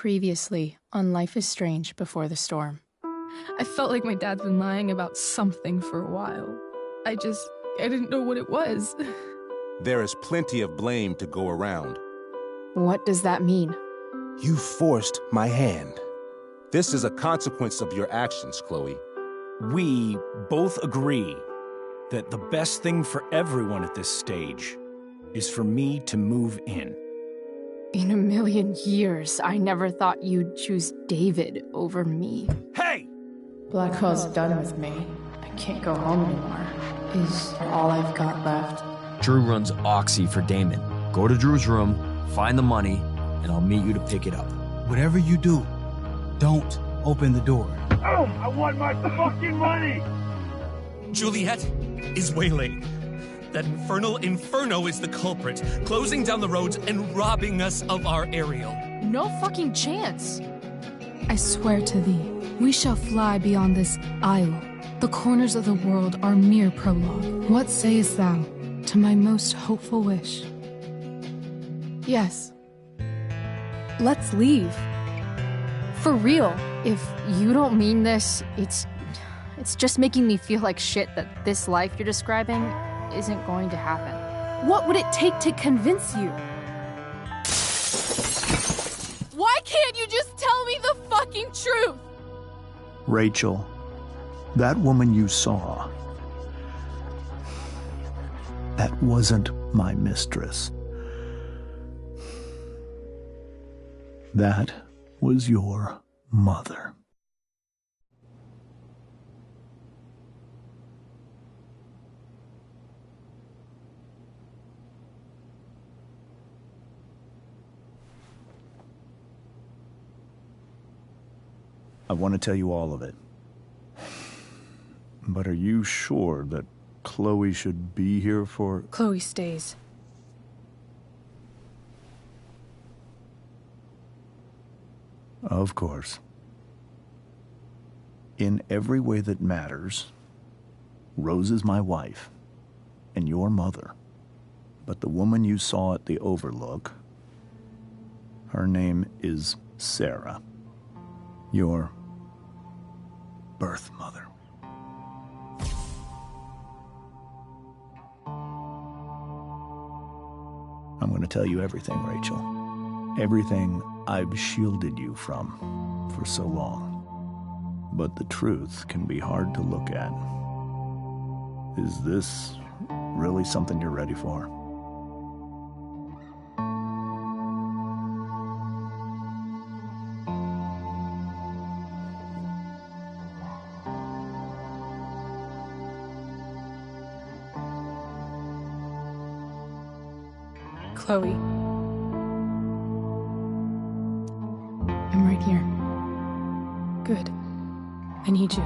Previously on Life is Strange Before the Storm. I felt like my dad's been lying about something for a while. I didn't know what it was. There is plenty of blame to go around. What does that mean? You forced my hand. This is a consequence of your actions, Chloe. We both agree that the best thing for everyone at this stage is for me to move in. In a million years, I never thought you'd choose David over me. Hey! Blackwell's done with me. I can't go home anymore. Is all I've got left. Drew runs Oxy for Damon. Go to Drew's room, find the money, and I'll meet you to pick it up. Whatever you do, don't open the door. Oh, I want my fucking money! Juliet is waylaid. That infernal Inferno is the culprit, closing down the roads and robbing us of our Ariel. No fucking chance. I swear to thee, we shall fly beyond this isle. The corners of the world are mere prologue. What sayest thou to my most hopeful wish? Yes. Let's leave. For real. If you don't mean this, it's just making me feel like shit that this life you're describing isn't going to happen. What would it take to convince you? Why can't you just tell me the fucking truth? Rachel, that woman you saw, that wasn't my mistress. That was your mother. I want to tell you all of it. But are you sure that Chloe should be here for... Chloe stays. Of course. In every way that matters, Rose is my wife and your mother. But the woman you saw at the Overlook, her name is Sarah, your birth mother. I'm going to tell you everything, Rachel. Everything I've shielded you from for so long. But the truth can be hard to look at. Is this really something you're ready for? Chloe. I'm right here. Good. I need you.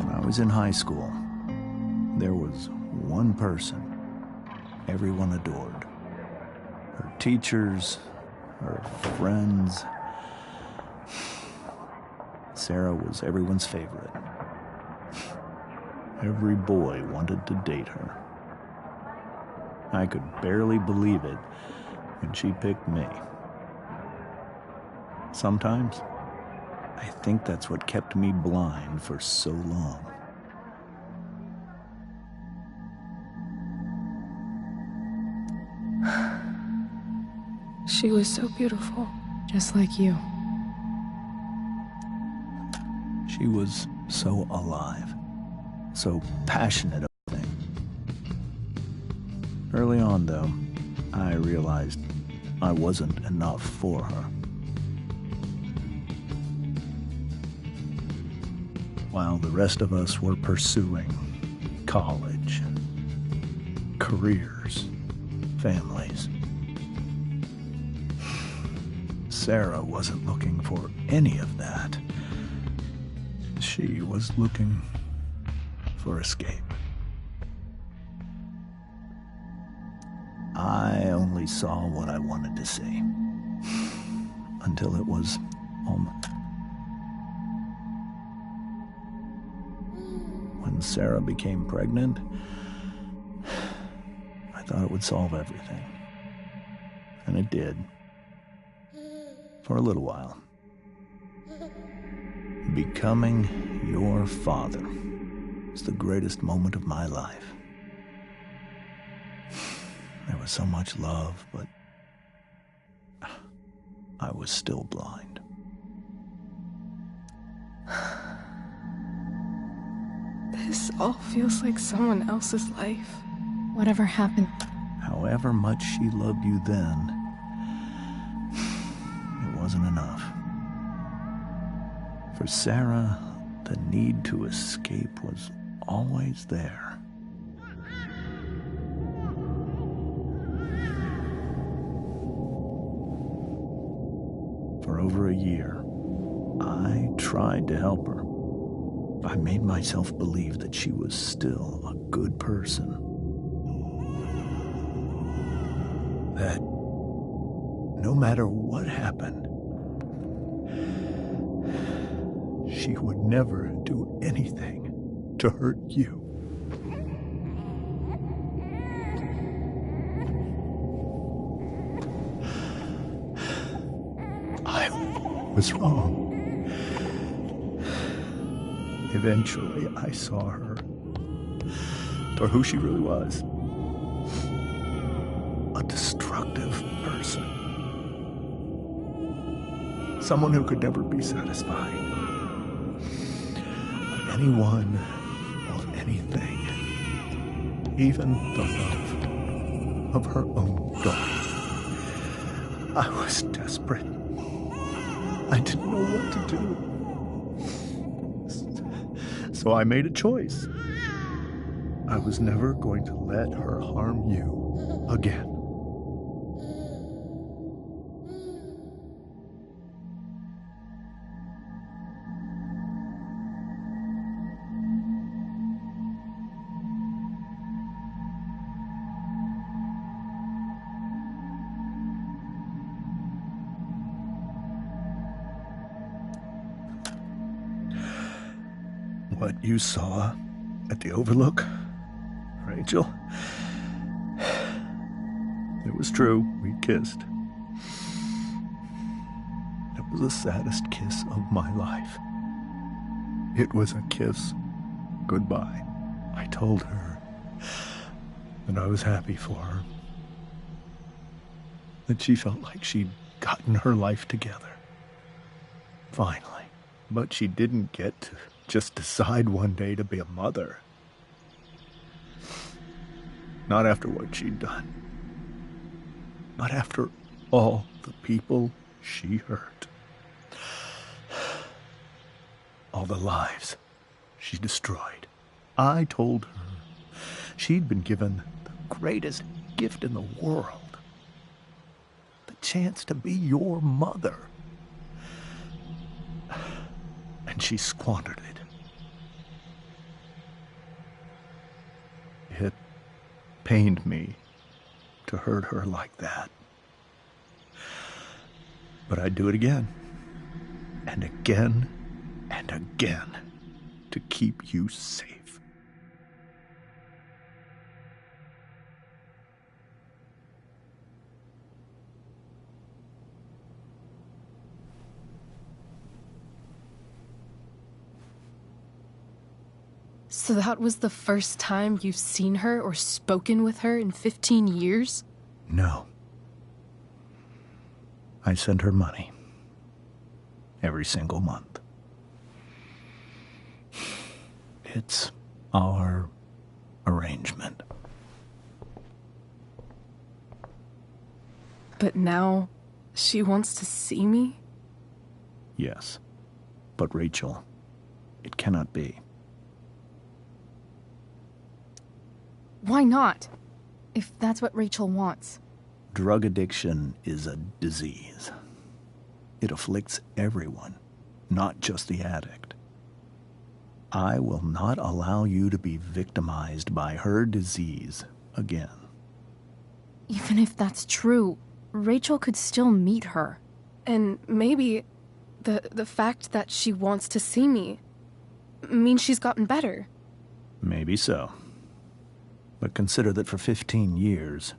I was in high school. There was one person everyone adored. Her teachers, her friends. Sarah was everyone's favorite. Every boy wanted to date her. I could barely believe it when she picked me. Sometimes, I think that's what kept me blind for so long. She was so beautiful, just like you. She was so alive, so passionate about things. Early on, though, I realized I wasn't enough for her. While the rest of us were pursuing college, careers, families. Sarah wasn't looking for any of that. She was looking for escape. I only saw what I wanted to see. Until it was almost... When Sarah became pregnant, I thought it would solve everything. And it did. For a little while. Becoming your father was the greatest moment of my life. There was so much love, but I was still blind. This all feels like someone else's life. Whatever happened. However much she loved you then, it wasn't enough. For Sarah, the need to escape was always there. For over a year, I tried to help her. I made myself believe that she was still a good person. That no matter what happened, she would never do anything to hurt you. I was wrong. Eventually, I saw her for who she really was. A destructive person. Someone who could never be satisfied. By anyone or anything. Even the love of her own daughter. I was desperate. I didn't know what to do. So I made a choice. I was never going to let her harm you again. What you saw at the Overlook, Rachel, it was true. We kissed. It was the saddest kiss of my life. It was a kiss goodbye. I told her that I was happy for her. That she felt like she'd gotten her life together. Finally. But she didn't get to just decide one day to be a mother. Not after what she'd done. Not after all the people she hurt. All the lives she destroyed. I told her she'd been given the greatest gift in the world. The chance to be your mother. And she squandered it. It pained me to hurt her like that. But I'd do it again. And again and again to keep you safe. So that was the first time you've seen her or spoken with her in 15 years? No. I sent her money. Every single month. It's our arrangement. But now, she wants to see me? Yes. But Rachel, it cannot be. Why not? if that's what Rachel wants. Drug addiction is a disease. It afflicts everyone, not just the addict. I will not allow you to be victimized by her disease again. Even if that's true, Rachel could still meet her. And maybe the fact that she wants to see me means she's gotten better. Maybe so. But consider that for 15 years,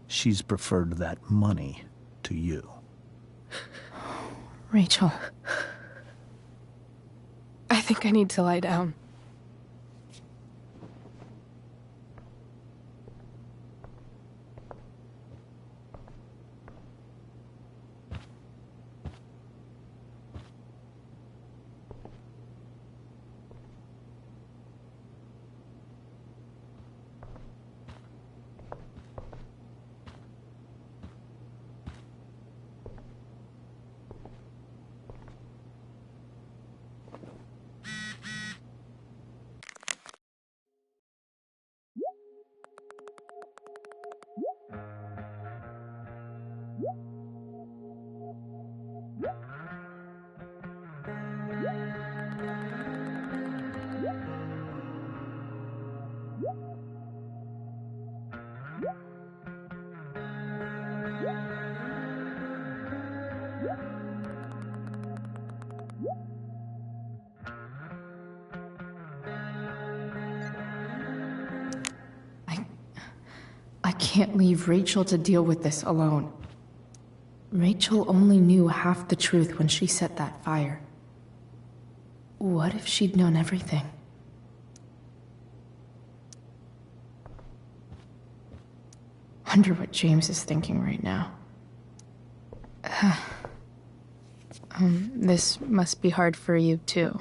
she's preferred that money to you. Rachel. I think I need to lie down. I can't leave Rachel to deal with this alone. Rachel only knew half the truth when she set that fire. What if she'd known everything? Wonder what James is thinking right now. This must be hard for you too,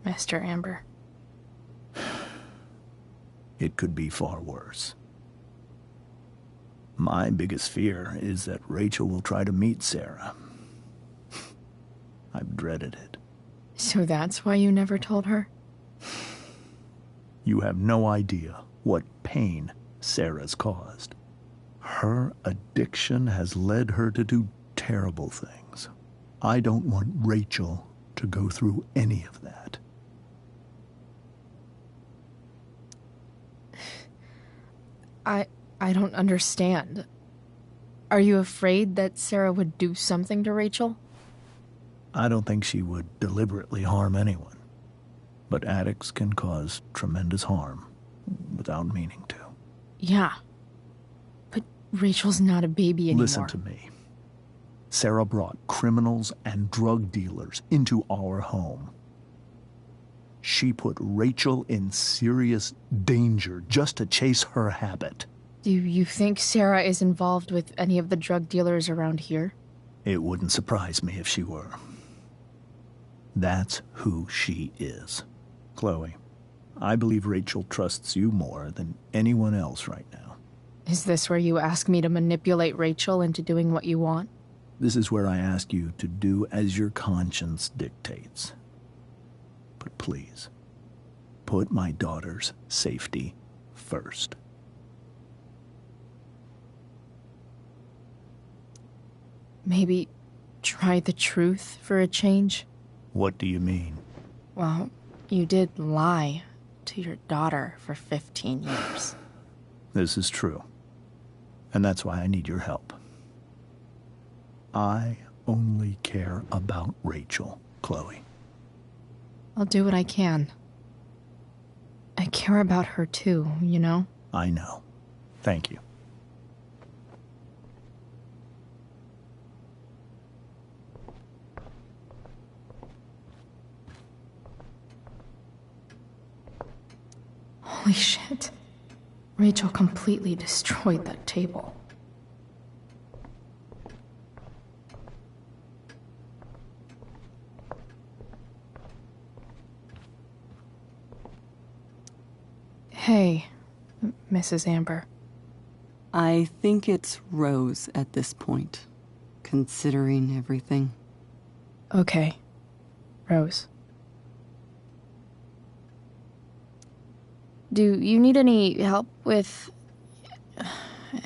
Mr. Amber. It could be far worse. My biggest fear is that Rachel will try to meet Sarah. I've dreaded it. So that's why you never told her? You have no idea what pain Sarah's caused. Her addiction has led her to do terrible things. I don't want Rachel to go through any of that. I don't understand. Are you afraid that Sarah would do something to Rachel? I don't think she would deliberately harm anyone. But addicts can cause tremendous harm without meaning to. Yeah. But Rachel's not a baby anymore. Listen to me. Sarah brought criminals and drug dealers into our home. She put Rachel in serious danger just to chase her habit. Do you think Sarah is involved with any of the drug dealers around here? It wouldn't surprise me if she were. That's who she is. Chloe, I believe Rachel trusts you more than anyone else right now. Is this where you ask me to manipulate Rachel into doing what you want? This is where I ask you to do as your conscience dictates. But please, put my daughter's safety first. Maybe try the truth for a change? What do you mean? Well, you did lie to your daughter for 15 years. This is true. And that's why I need your help. I only care about Rachel, Chloe. I'll do what I can. I care about her too, you know? I know. Thank you. Holy shit. Rachel completely destroyed that table. Hey, Mrs. Amber. I think it's Rose at this point, considering everything. Okay, Rose. Do you need any help with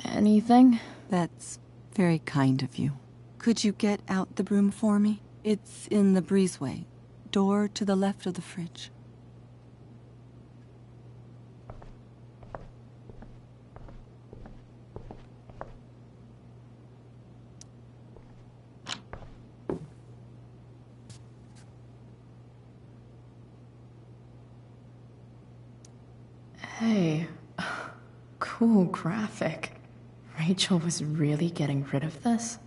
Anything? That's very kind of you. Could you get out the broom for me? It's in the breezeway. Door to the left of the fridge. Hey, cool graphic. Rachel was really getting rid of this?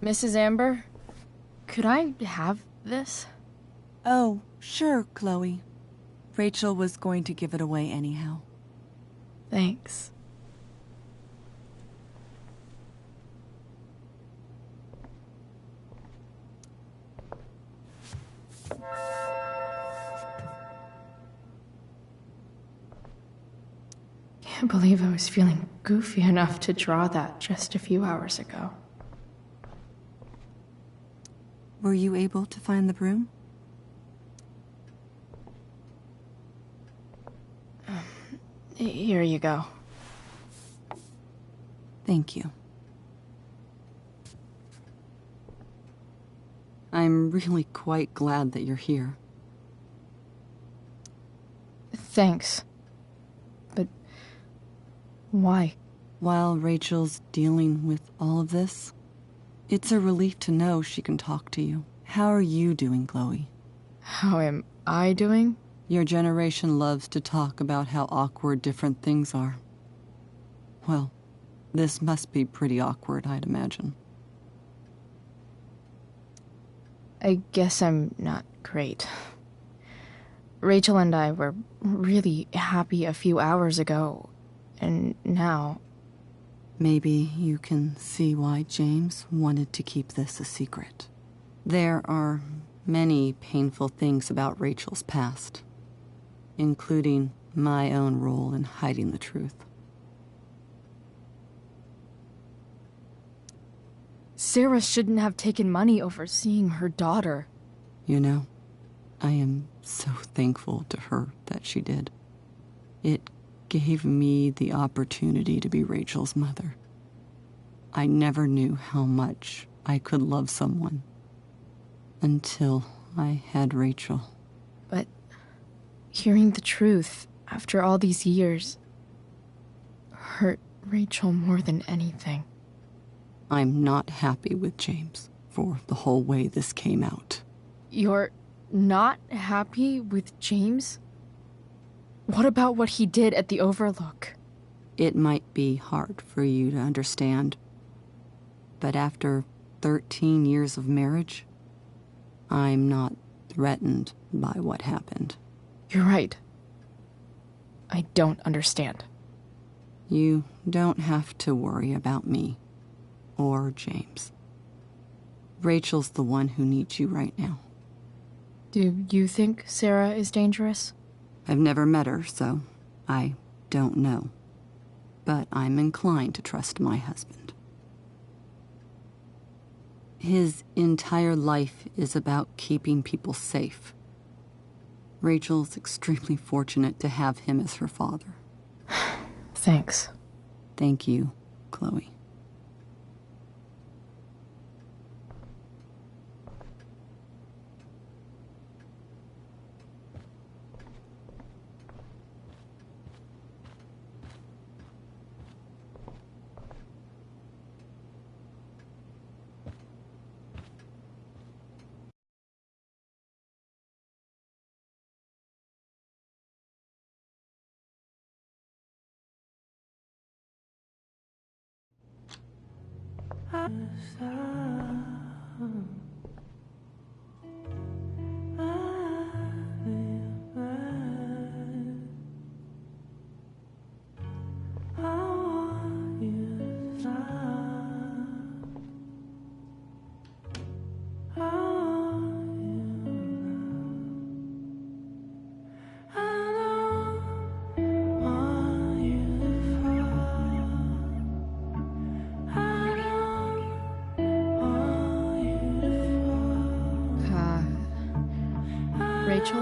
Mrs. Amber, could I have this? Oh, sure, Chloe. Rachel was going to give it away anyhow. Thanks. Can't believe I was feeling goofy enough to draw that just a few hours ago. Were you able to find the broom? Here you go. Thank you. I'm really quite glad that you're here. Thanks. But why? While Rachel's dealing with all of this, it's a relief to know she can talk to you. How are you doing, Chloe? How am I doing? Your generation loves to talk about how awkward different things are. Well, this must be pretty awkward, I'd imagine. I guess I'm not great. Rachel and I were really happy a few hours ago, and now... Maybe you can see why James wanted to keep this a secret. There are many painful things about Rachel's past, including my own role in hiding the truth. Sarah shouldn't have taken money over seeing her daughter. You know, I am so thankful to her that she did. It gave me the opportunity to be Rachel's mother. I never knew how much I could love someone until I had Rachel. But hearing the truth after all these years hurt Rachel more than anything. I'm not happy with James for the whole way this came out. You're not happy with James? What about what he did at the Overlook? It might be hard for you to understand, but after 13 years of marriage, I'm not threatened by what happened. You're right. I don't understand. You don't have to worry about me or James. Rachel's the one who needs you right now. Do you think Sarah is dangerous? I've never met her, so I don't know. But I'm inclined to trust my husband. His entire life is about keeping people safe. Rachel's extremely fortunate to have him as her father. Thanks. Thank you, Chloe. Rachel?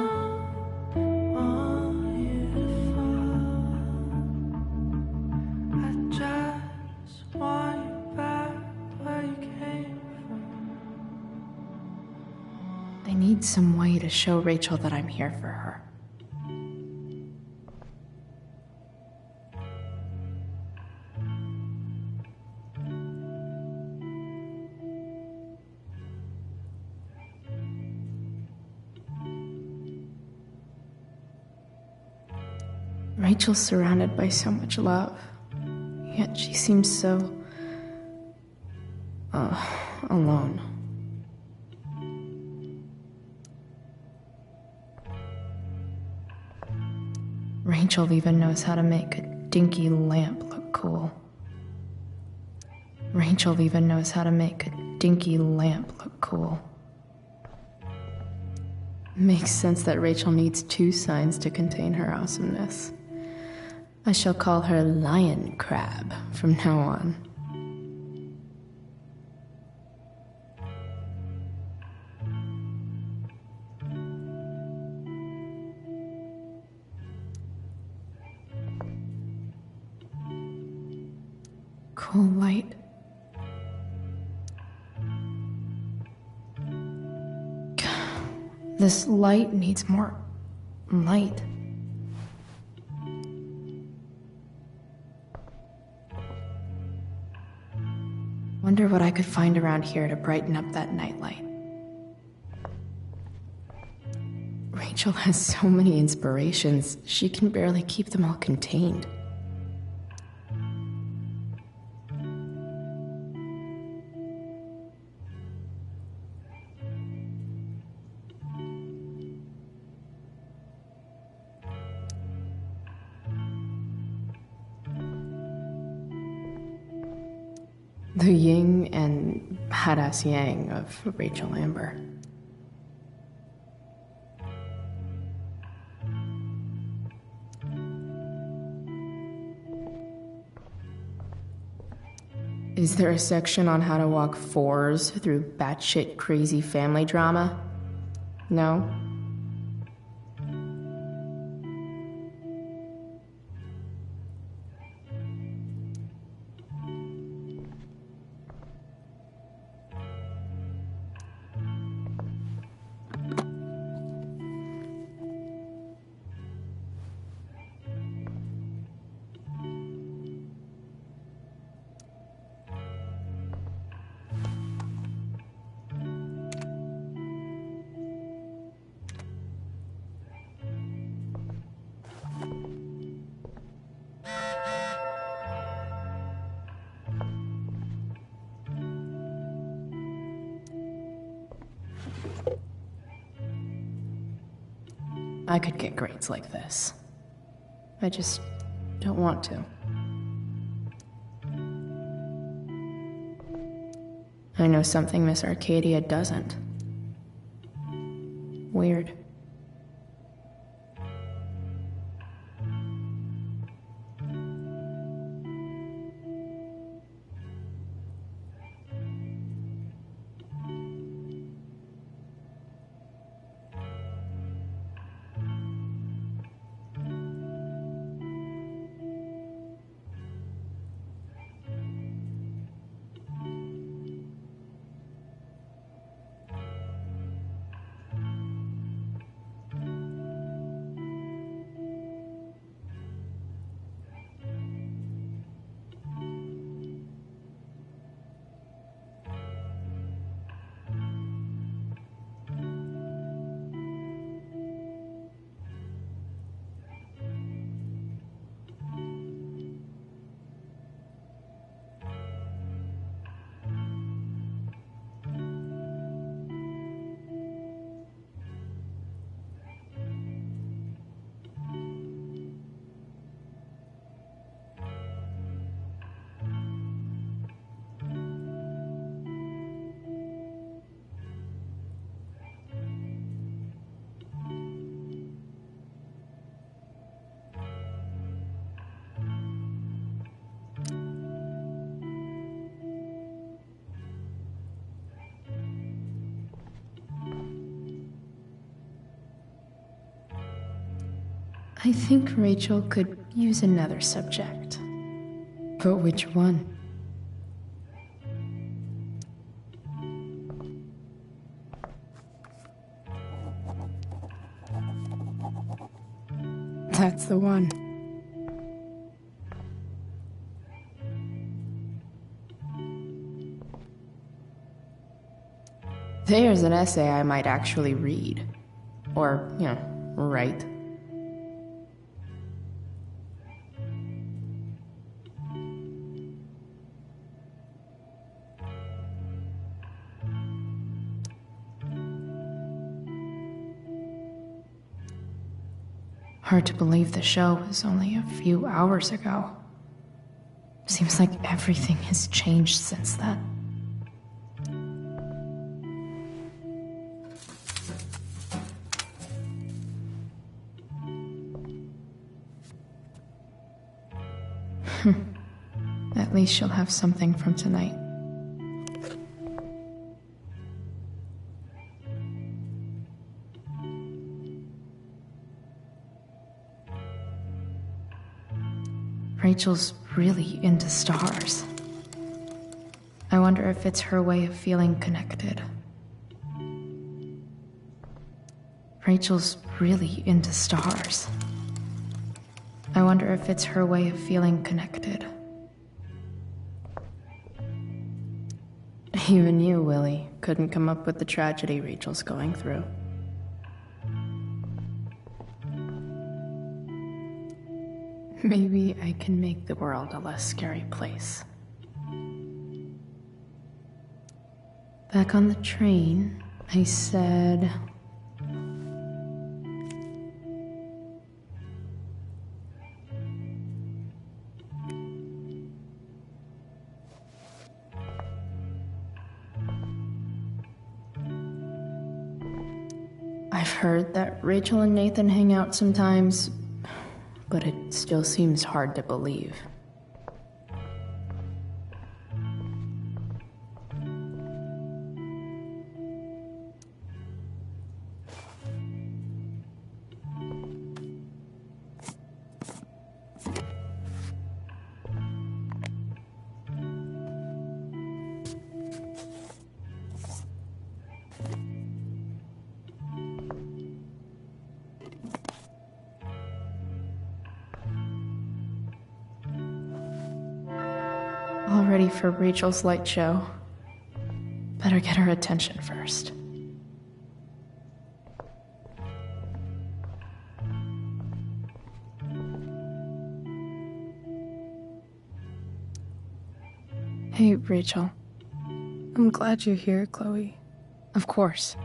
I need some way to show Rachel that I'm here for her. Rachel's surrounded by so much love, yet she seems so... alone. Rachel even knows how to make a dinky lamp look cool. Rachel even knows how to make a dinky lamp look cool. Makes sense that Rachel needs 2 signs to contain her awesomeness. I shall call her Lion Crab from now on. Cool light. This light needs more light. Wonder what I could find around here to brighten up that nightlight. Rachel has so many inspirations, she can barely keep them all contained. The yin and badass yang of Rachel Amber. Is there a section on how to walk 4s through batshit crazy family drama? No? I could get grades like this. I just don't want to. I know something Miss Arcadia doesn't. Weird. I think Rachel could use another subject. But which one? That's the one. There's an essay I might actually read. Or, write. Hard to believe the show was only a few hours ago. Seems like everything has changed since then. At least she'll have something from tonight. Rachel's really into stars. I wonder if it's her way of feeling connected. Rachel's really into stars. I wonder if it's her way of feeling connected. Even you, Willie, couldn't come up with the tragedy Rachel's going through. Maybe I can make the world a less scary place. Back on the train, I said... I've heard that Rachel and Nathan hang out sometimes, but it still seems hard to believe. All ready for Rachel's light show. Better get her attention first. Hey, Rachel. I'm glad you're here, Chloe. Of course.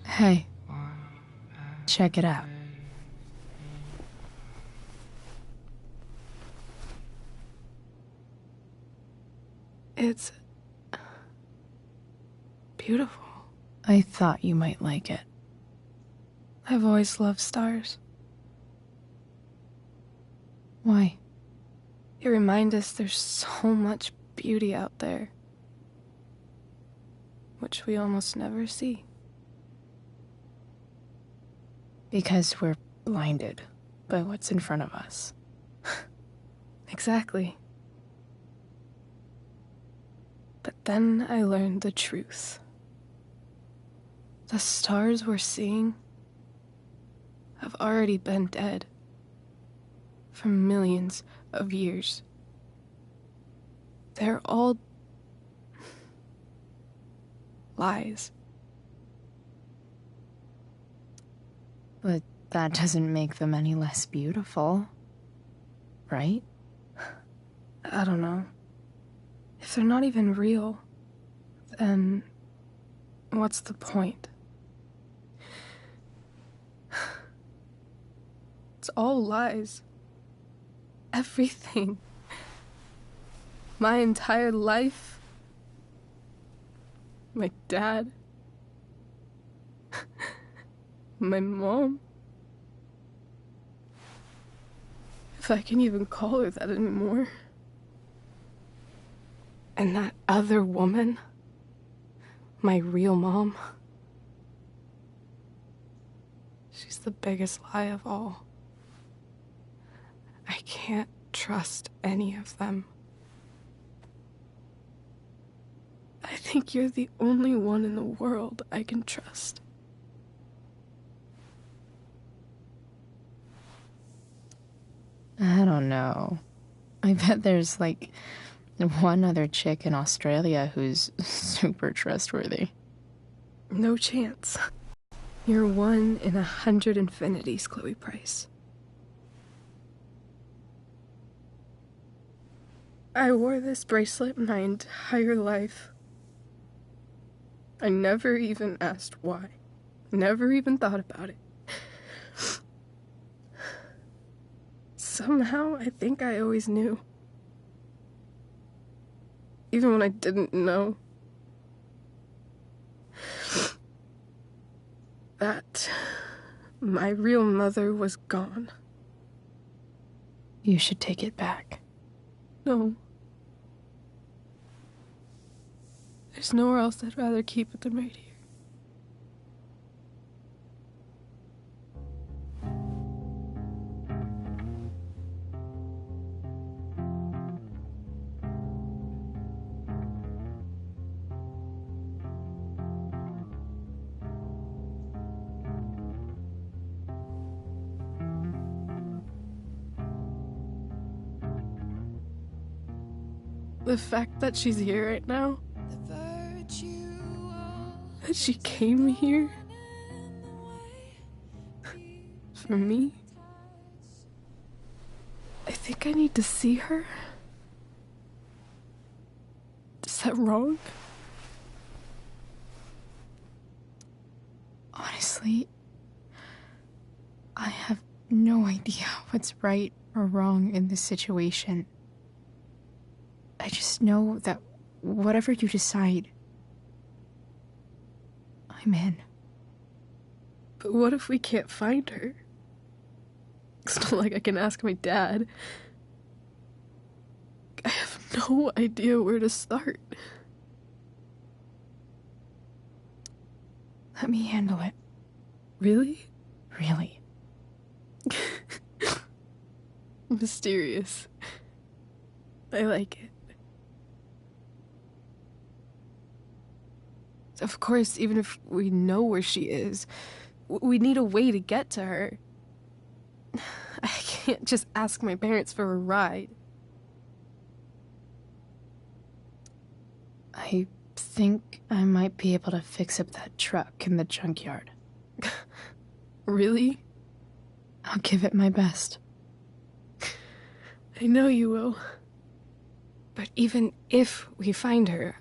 Hey, check it out. It's beautiful. I thought you might like it. I've always loved stars. Why? They remind us there's so much beauty out there, which we almost never see. Because we're blinded by what's in front of us. Exactly. But then I learned the truth. The stars we're seeing have already been dead for millions of years. They're all lies. But that doesn't make them any less beautiful, right? I don't know. If they're not even real, then what's the point? It's all lies. everything. My entire life. My dad. My mom. If I can even call her that anymore. And that other woman. My real mom. She's the biggest lie of all. I can't trust any of them. I think you're the only one in the world I can trust. I don't know. I bet there's like one other chick in Australia who's super trustworthy. No chance. You're 1 in 100 infinities, Chloe Price. I wore this bracelet my entire life. I never even asked why. Never even thought about it. Somehow, I think I always knew. Even when I didn't know. That my real mother was gone. You should take it back. No. There's nowhere else I'd rather keep it than right here. The fact that she's here right now, that she came here for me, I think I need to see her. Is that wrong? Honestly, I have no idea what's right or wrong in this situation. I just know that whatever you decide, I'm in. But what if we can't find her? It's not like I can ask my dad. I have no idea where to start. Let me handle it. Really? Really. Mysterious. I like it. Of course, even if we know where she is, we need a way to get to her. I can't just ask my parents for a ride. I think I might be able to fix up that truck in the junkyard. Really? I'll give it my best. I know you will. But even if we find her,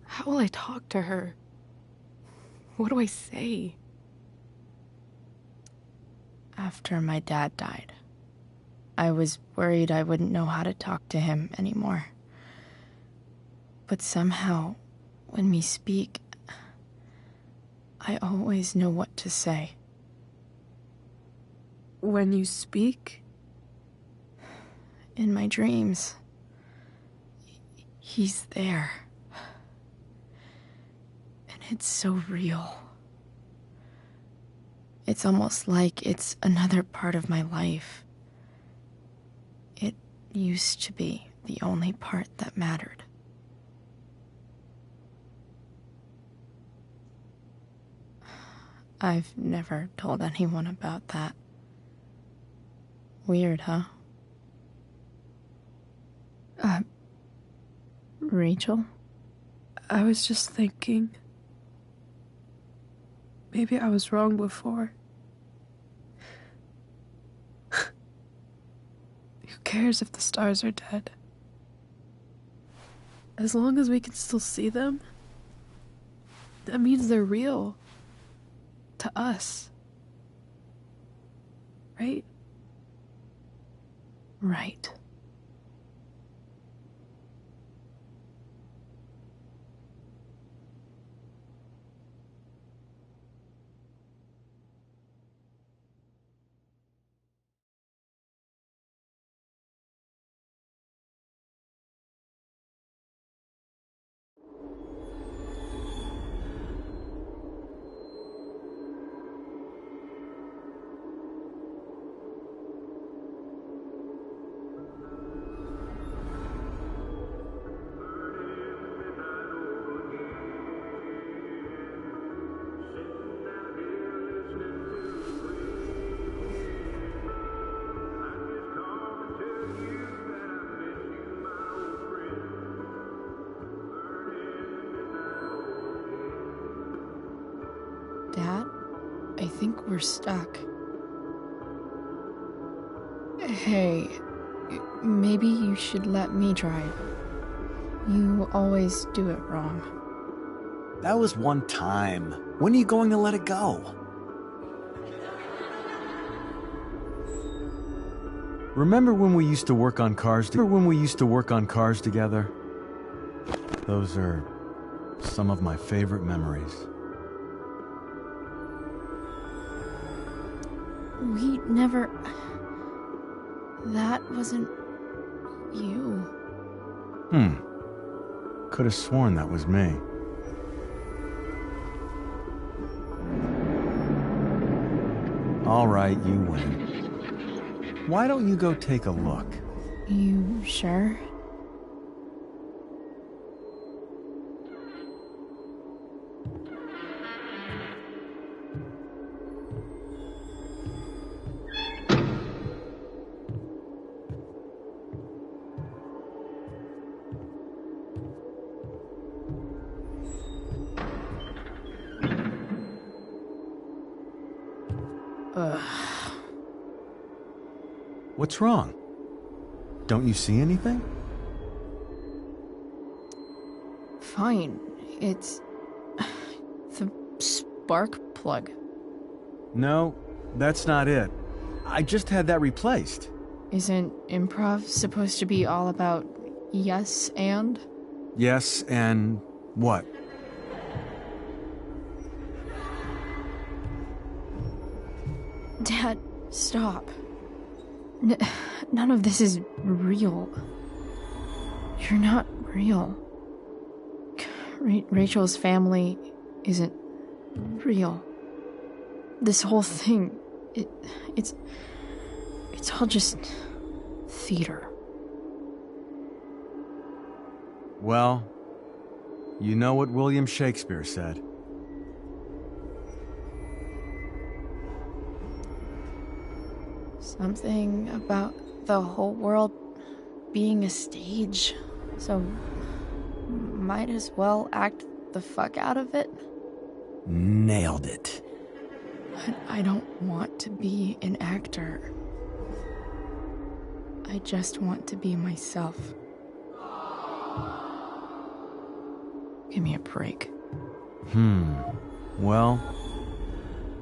how will I talk to her? What do I say? After my dad died, I was worried I wouldn't know how to talk to him anymore. But somehow, when we speak, I always know what to say. When you speak? In my dreams. He's there. And it's so real. It's almost like it's another part of my life. It used to be the only part that mattered. I've never told anyone about that. Weird, huh? Rachel? I was just thinking. Maybe I was wrong before. Who cares if the stars are dead? As long as we can still see them, that means they're real. To us. Right? Right. Dad, I think we're stuck. Hey, maybe you should let me drive. You always do it wrong. That was one time. When are you going to let it go? Remember when we used to work on cars? Together? Those are some of my favorite memories. We never... That wasn't... you. Could have sworn that was me. All right, you win. Why don't you go take a look? You sure? What's wrong? Don't you see anything? Fine. It's... the spark plug. No, that's not it. I just had that replaced. Isn't improv supposed to be all about yes and? Yes, and what? Dad, stop. None of this is real. You're not real. Rachel's family isn't real. This whole thing, it's all just theater. Well, you know what William Shakespeare said. Something about the whole world being a stage, so might as well act the fuck out of it. Nailed it. But I don't want to be an actor. I just want to be myself. Give me a break. Well,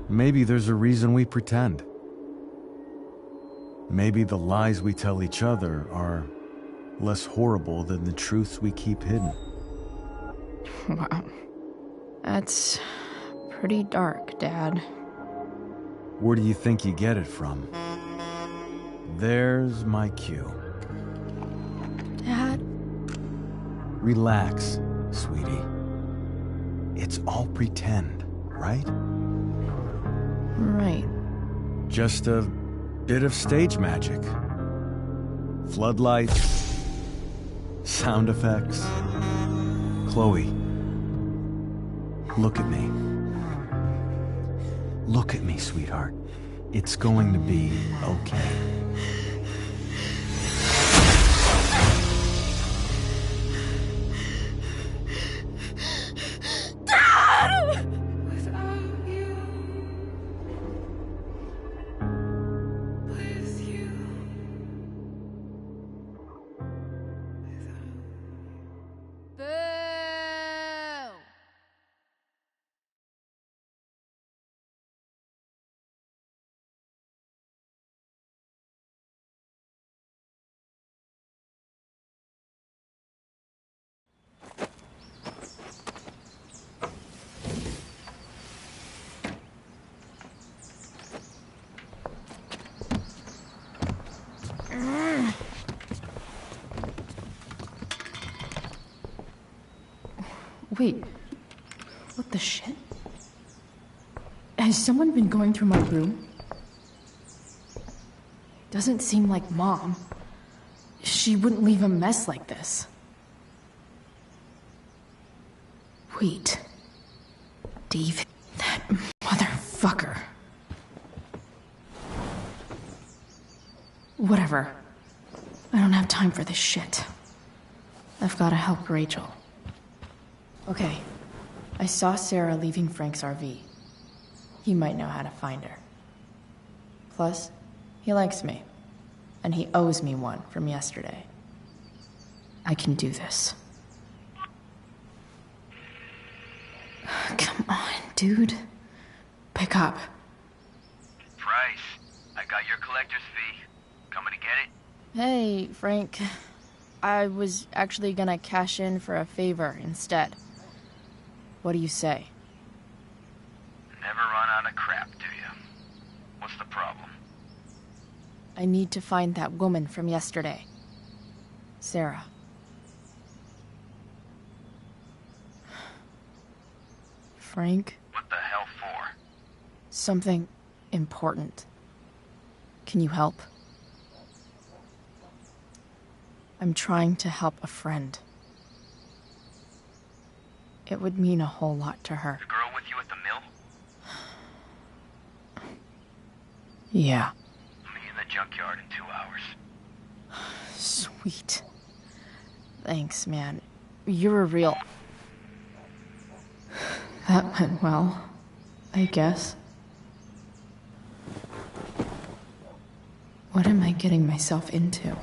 maybe there's a reason we pretend. Maybe the lies we tell each other are less horrible than the truths we keep hidden. Wow. That's pretty dark, Dad. Where do you think you get it from? There's my cue. Dad? Relax, sweetie. It's all pretend, right? Right. Just a bit of stage magic. Floodlights, sound effects. Chloe, look at me. Look at me, sweetheart. It's going to be okay. Wait. What the shit? Has someone been going through my room? Doesn't seem like Mom. She wouldn't leave a mess like this. Wait. David. That motherfucker. Whatever. I don't have time for this shit. I've gotta help Rachel. Okay. I saw Sarah leaving Frank's RV. He might know how to find her. Plus, he likes me. And he owes me one from yesterday. I can do this. Come on, dude. Pick up. Price, I got your collector's fee. Coming to get it? Hey, Frank. I was actually gonna cash in for a favor instead. What do you say? Never run out of crap, do you? What's the problem? I need to find that woman from yesterday. Sarah. Frank? What the hell for? Something important. Can you help? I'm trying to help a friend. It would mean a whole lot to her. The girl with you at the mill? Yeah. Meet in the junkyard in 2 hours. Sweet. Thanks, man. You're a real... That went well, I guess. What am I getting myself into?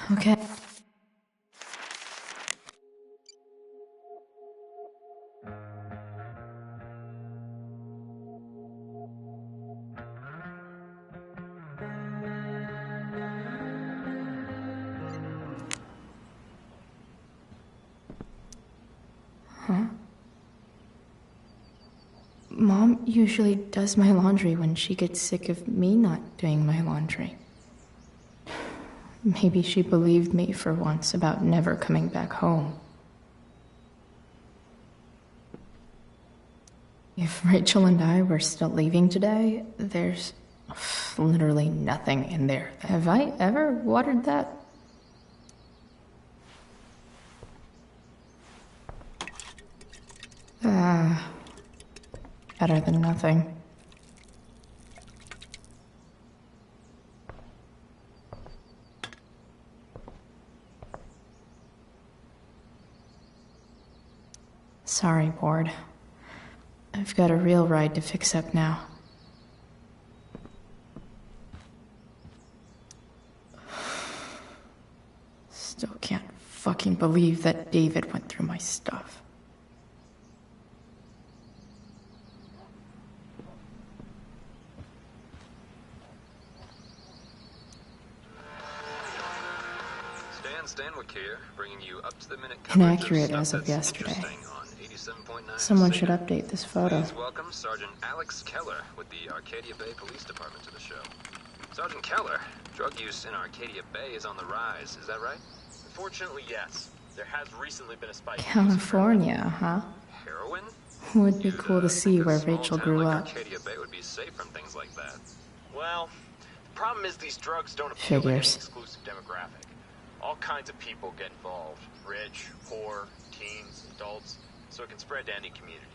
Okay. Huh? Mom usually does my laundry when she gets sick of me not doing my laundry. Maybe she believed me for once about never coming back home. If Rachel and I were still leaving today, there's literally nothing in there. Have I ever watered that? Better than nothing. Sorry, Ward. I've got a real ride to fix up now. Still can't fucking believe that David went through my stuff. Stanwyck here, bringing you up-to-the-minute Inaccurate as of yesterday. Someone should update this photo. Please welcome Sergeant Alex Keller with the Arcadia Bay Police Department to the show. Sergeant Keller, drug use in Arcadia Bay is on the rise, is that right? Unfortunately, yes. There has recently been a spike. California, huh? Heroin? Would be cool to see where Rachel grew up. Arcadia Bay would be safe from things like that. Well, the problem is these drugs don't appeal to any Figures. exclusive demographic. All kinds of people get involved. Rich, poor, teens, adults. So it can spread to any community.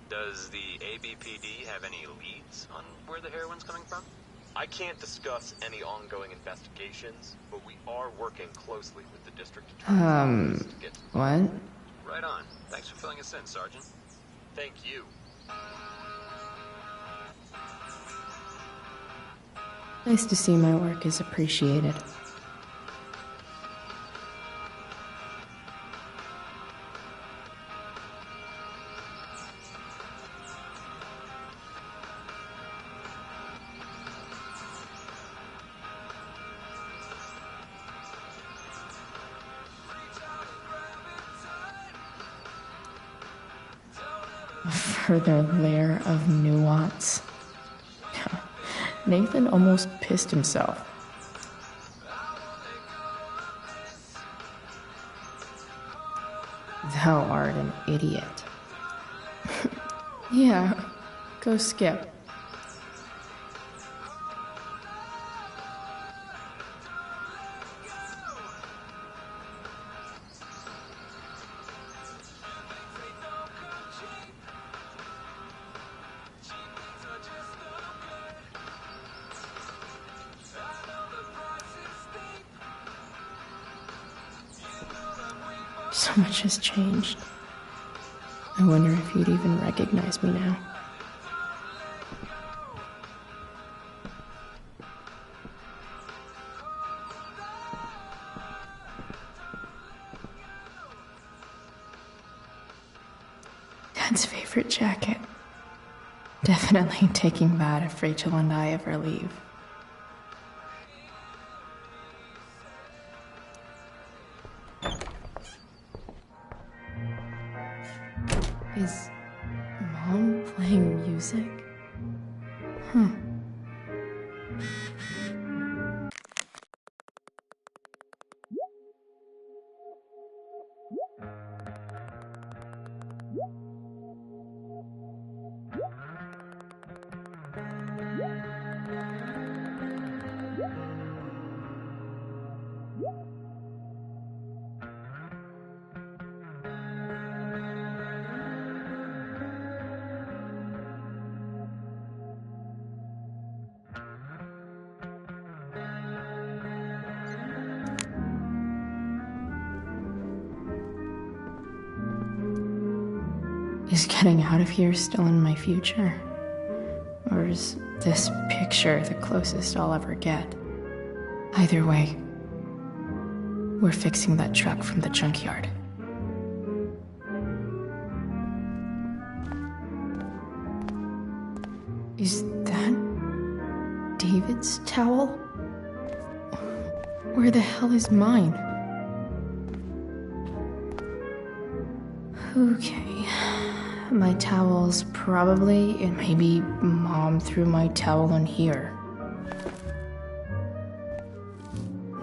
Does the ABPD have any leads on where the heroin's coming from? I can't discuss any ongoing investigations, but we are working closely with the district attorney's office to get... What? Right on. Thanks for filling us in, Sergeant. Thank you. Nice to see my work is appreciated. A further layer of nuance. Nathan almost pissed himself. Thou art an idiot. Yeah, go skip. So much has changed. I wonder if you'd even recognize me now. Dad's favorite jacket. Definitely taking that if Rachel and I ever leave. Is Mom playing music? Huh. Is getting out of here still in my future? Or is this picture the closest I'll ever get? Either way, we're fixing that truck from the junkyard. Is that David's towel? Where the hell is mine? Okay. My towel's probably, and maybe Mom threw my towel in here.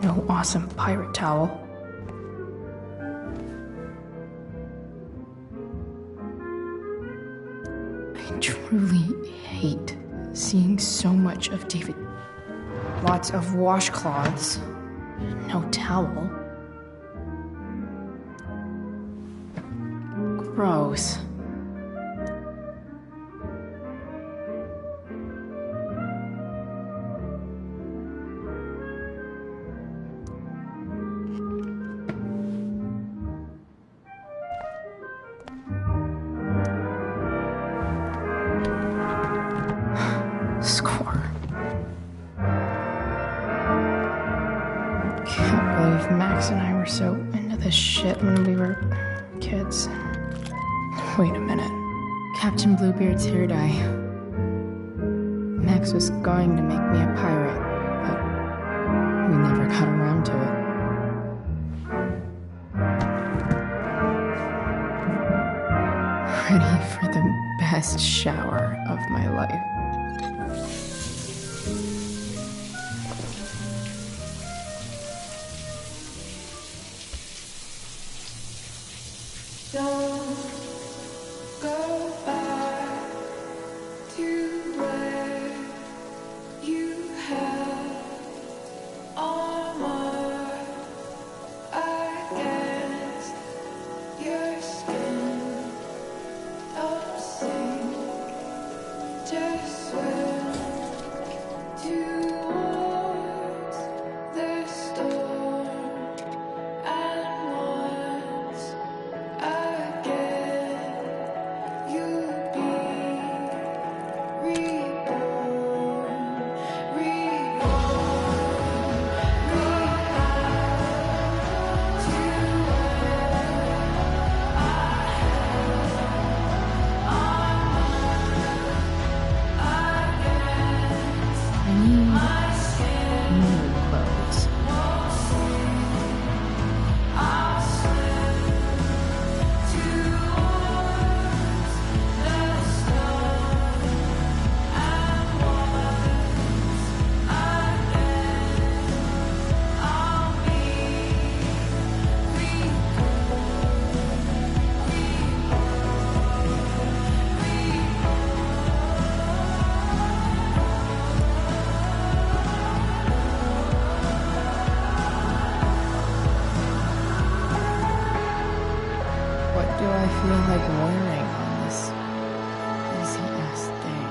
No awesome pirate towel. I truly hate seeing so much of David. Lots of washcloths. No towel. Gross. Score. Can't believe Max and I were so into this shit when we were kids. Wait a minute. Captain Bluebeard's hair dye. Max was going to make me a pirate, but we never got around to it. Ready for the best shower of my life. Don't go back to where you had armor against your skin. Don't sink, just swim. I feel like wearing on this easy-ass thing.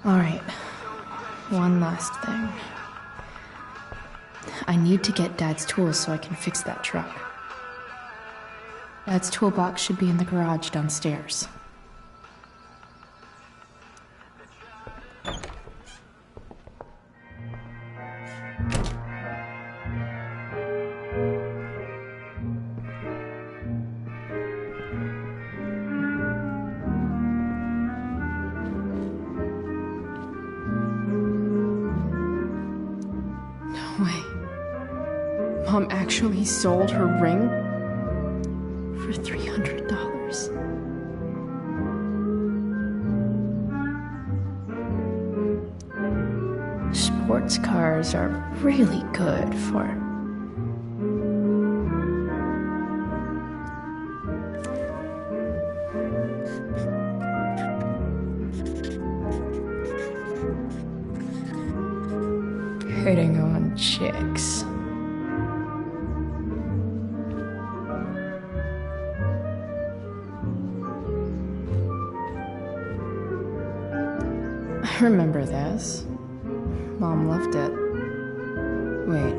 Alright, one last thing. I need to get Dad's tools so I can fix that truck. Dad's toolbox should be in the garage downstairs. Mom actually sold her ring for $300. Sports cars are really good for hitting on chicks. I remember this. Mom loved it. Wait,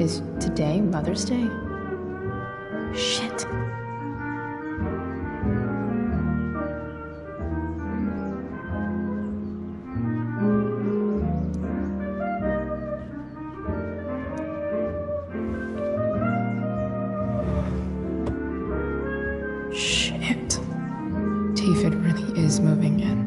is today Mother's Day? Shit. Shit. David really is moving in.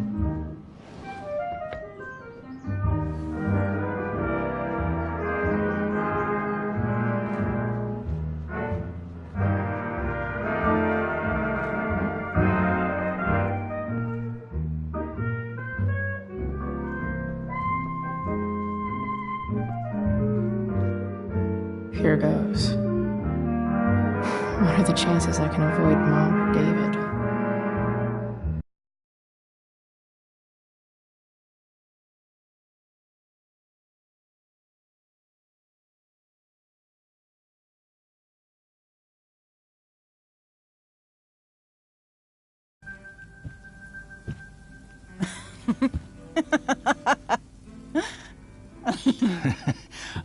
Here goes. What are the chances I can avoid Mom or David?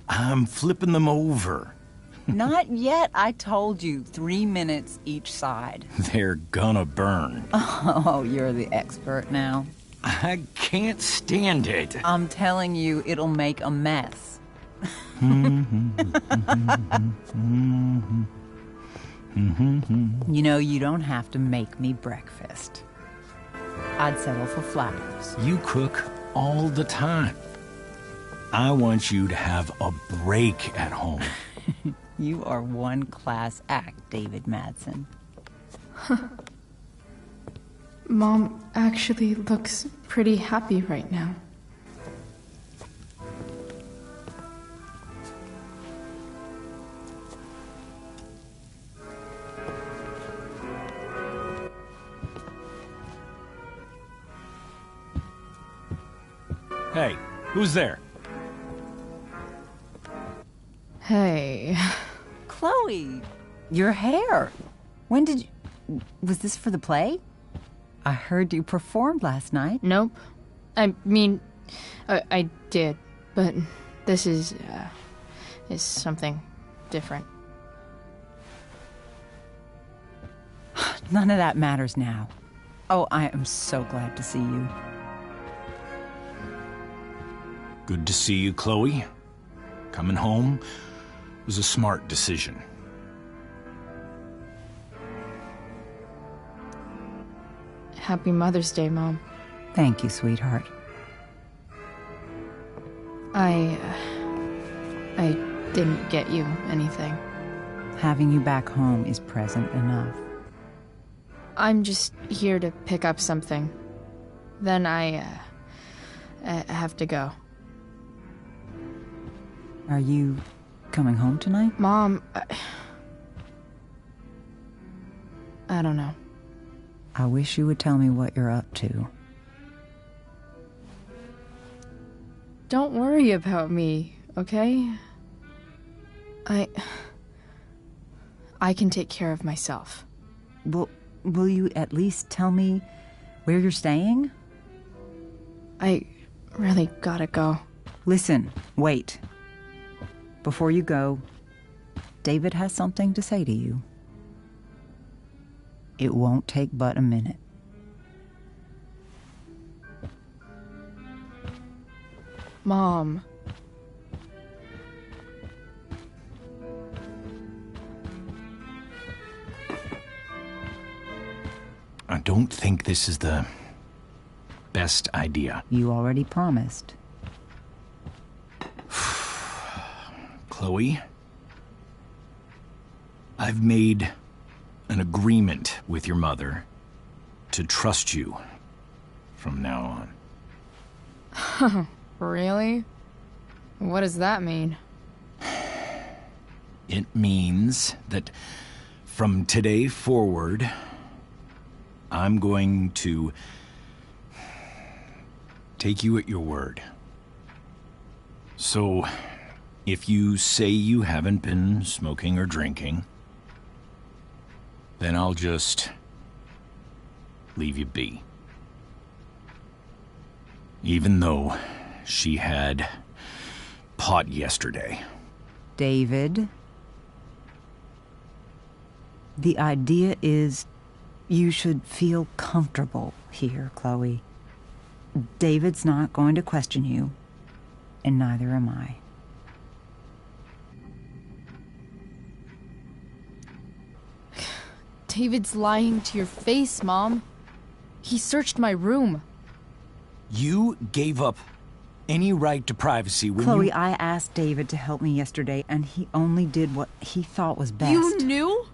I'm flipping them over. Not yet. I told you, 3 minutes each side. They're gonna burn. Oh, you're the expert now. I can't stand it. I'm telling you, it'll make a mess. You know, you don't have to make me breakfast. I'd settle for Flappers. You cook all the time. I want you to have a break at home. You are one class act, David Madsen. Mom actually looks pretty happy right now. Hey, who's there? Hey. Chloe, Your hair. When did you... Was this for the play? I heard you performed last night. Nope. I mean, I did, but this is something different. None of that matters now. Oh, I am so glad to see you. Good to see you, Chloe. Coming home was a smart decision. Happy Mother's Day, Mom. Thank you, sweetheart. I didn't get you anything. Having you back home is present enough. I'm just here to pick up something. Then I have to go. Are you coming home tonight? Mom, I don't know. I wish you would tell me what you're up to. Don't worry about me, okay? I can take care of myself. Will you at least tell me where you're staying? I really gotta go. Listen, wait. Before you go, David has something to say to you. It won't take but a minute. Mom. I don't think this is the best idea. You already promised. Chloe, I've made an agreement with your mother to trust you from now on. Really? What does that mean? It means that from today forward, I'm going to take you at your word. So, if you say you haven't been smoking or drinking, then I'll just leave you be. Even though she had pot yesterday. David, the idea is you should feel comfortable here, Chloe. David's not going to question you, and neither am I. David's lying to your face, Mom. He searched my room. You gave up any right to privacy when Chloe, I asked David to help me yesterday, and he only did what he thought was best. You knew?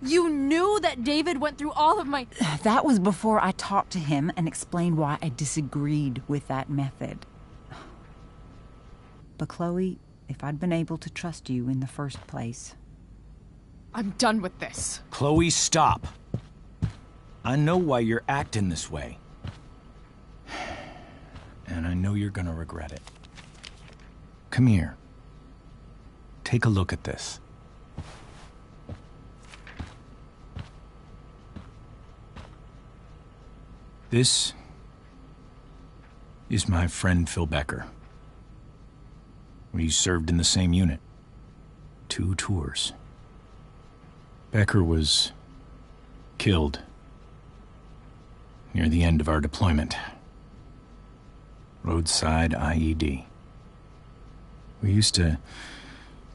You knew that David went through all of my... That was before I talked to him and explained why I disagreed with that method. But Chloe, if I'd been able to trust you in the first place... I'm done with this. Chloe, stop. I know why you're acting this way. And I know you're gonna regret it. Come here. Take a look at this. This is my friend Phil Becker. We served in the same unit. 2 tours. Becker was killed near the end of our deployment. Roadside IED. We used to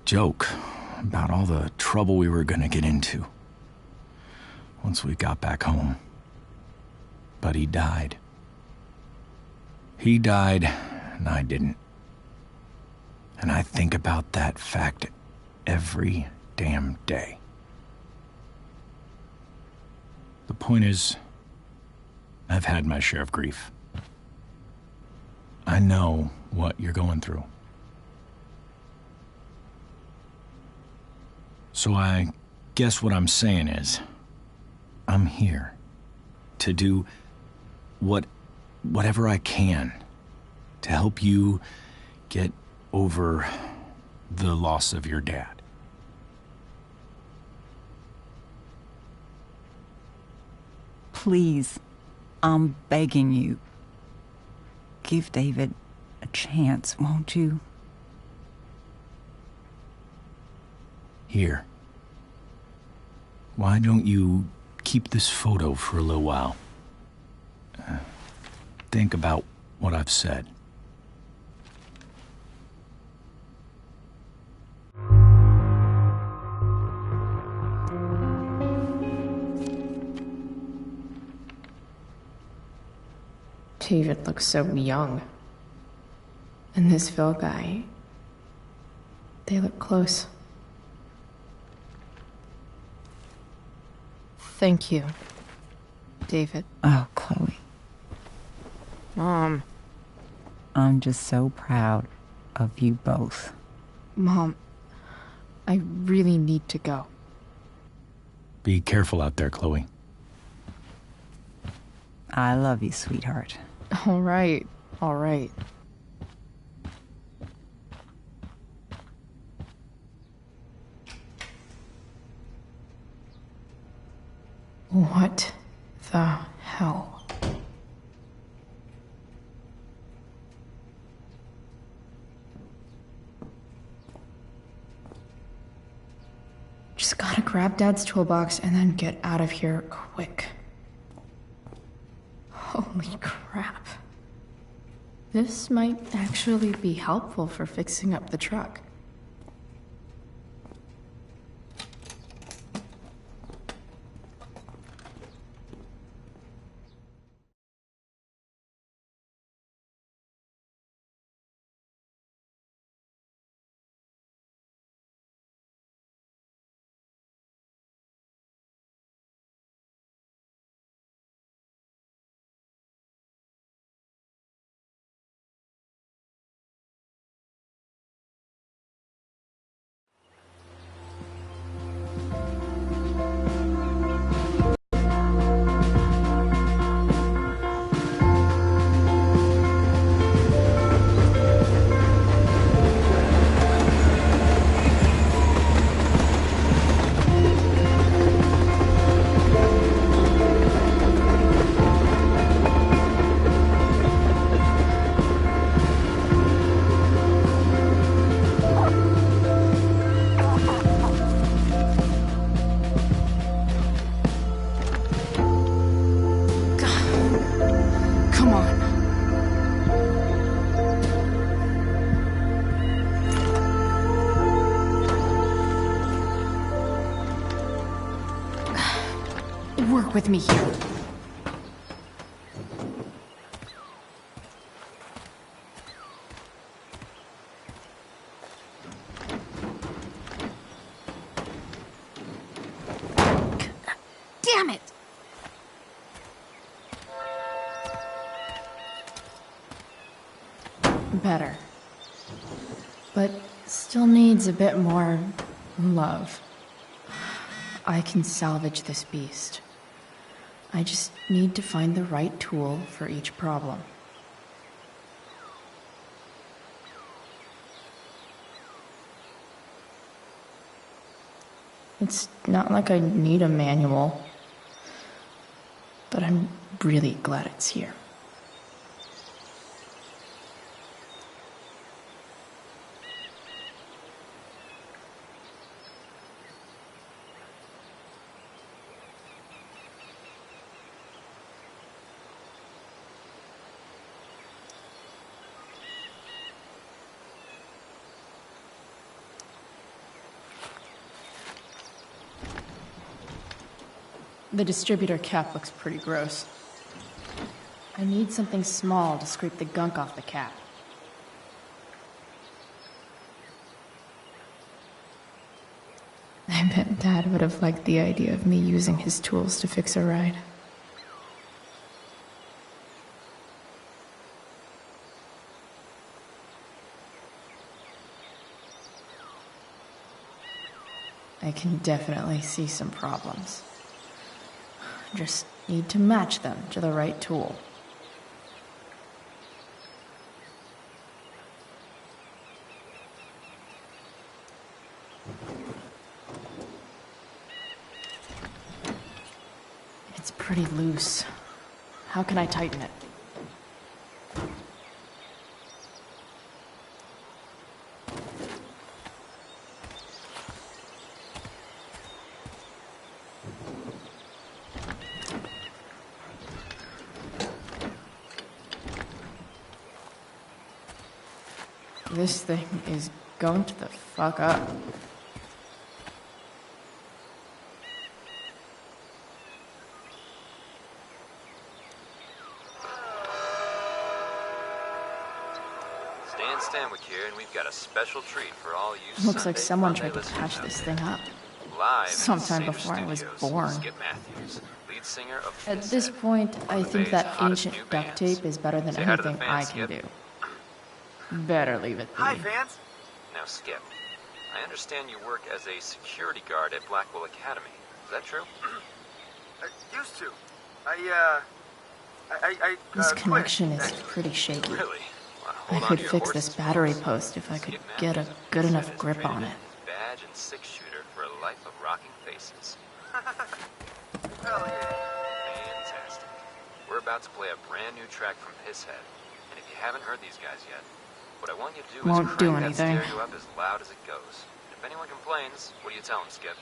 joke about all the trouble we were gonna get into once we got back home. But he died. He died, and I didn't. And I think about that fact every damn day. The point is, I've had my share of grief. I know what you're going through. So I guess what I'm saying is, I'm here to do whatever I can to help you get over the loss of your dad. Please, I'm begging you. Give David a chance, won't you? Here. Why don't you keep this photo for a little while? Think about what I've said. David looks so young. And this Phil guy, they look close. Thank you, David. Oh, Chloe. Mom. I'm just so proud of you both. Mom, I really need to go. Be careful out there, Chloe. I love you, sweetheart. All right, all right. What the hell? Just gotta grab Dad's toolbox and then get out of here quick. Holy crap. This might actually be helpful for fixing up the truck. Work with me here. Damn it! Better. But still needs a bit more love. I can salvage this beast. I just need to find the right tool for each problem. It's not like I need a manual, but I'm really glad it's here. The distributor cap looks pretty gross. I need something small to scrape the gunk off the cap. I bet Dad would have liked the idea of me using his tools to fix a ride. I can definitely see some problems. Just need to match them to the right tool. It's pretty loose. How can I tighten it? This thing is going to the fuck up. Stan Stanwyck here, and we've got a special treat for all you Looks like Sunday someone Funday tried to listeners patch out this there. thing up. Live in Sometime Cedar before I was Studios, born. Skip Matthews, lead singer of At Kiss this Head, point, I one of think Bay's that hottest ancient new duct bands. tape is better than Say hi to the anything I fans, can Skip. do. Better leave it be. Hi, fans. Now, Skip, I understand you work as a security guard at Blackwell Academy. Is that true? I used to. I This quit. connection is pretty shaky. Really? Well, I hold on could to your fix horses, this battery folks. post if I could Skip get a Matthews good said enough has grip traded on in it. his badge and six-shooter for a life of rocking faces. Hell yeah. Fantastic. We're about to play a brand new track from Pisshead, and if you haven't heard these guys yet, what I want you to do Won't is do crank that anything. stereo up as loud as it goes. If anyone complains, what do you tell them, Skip?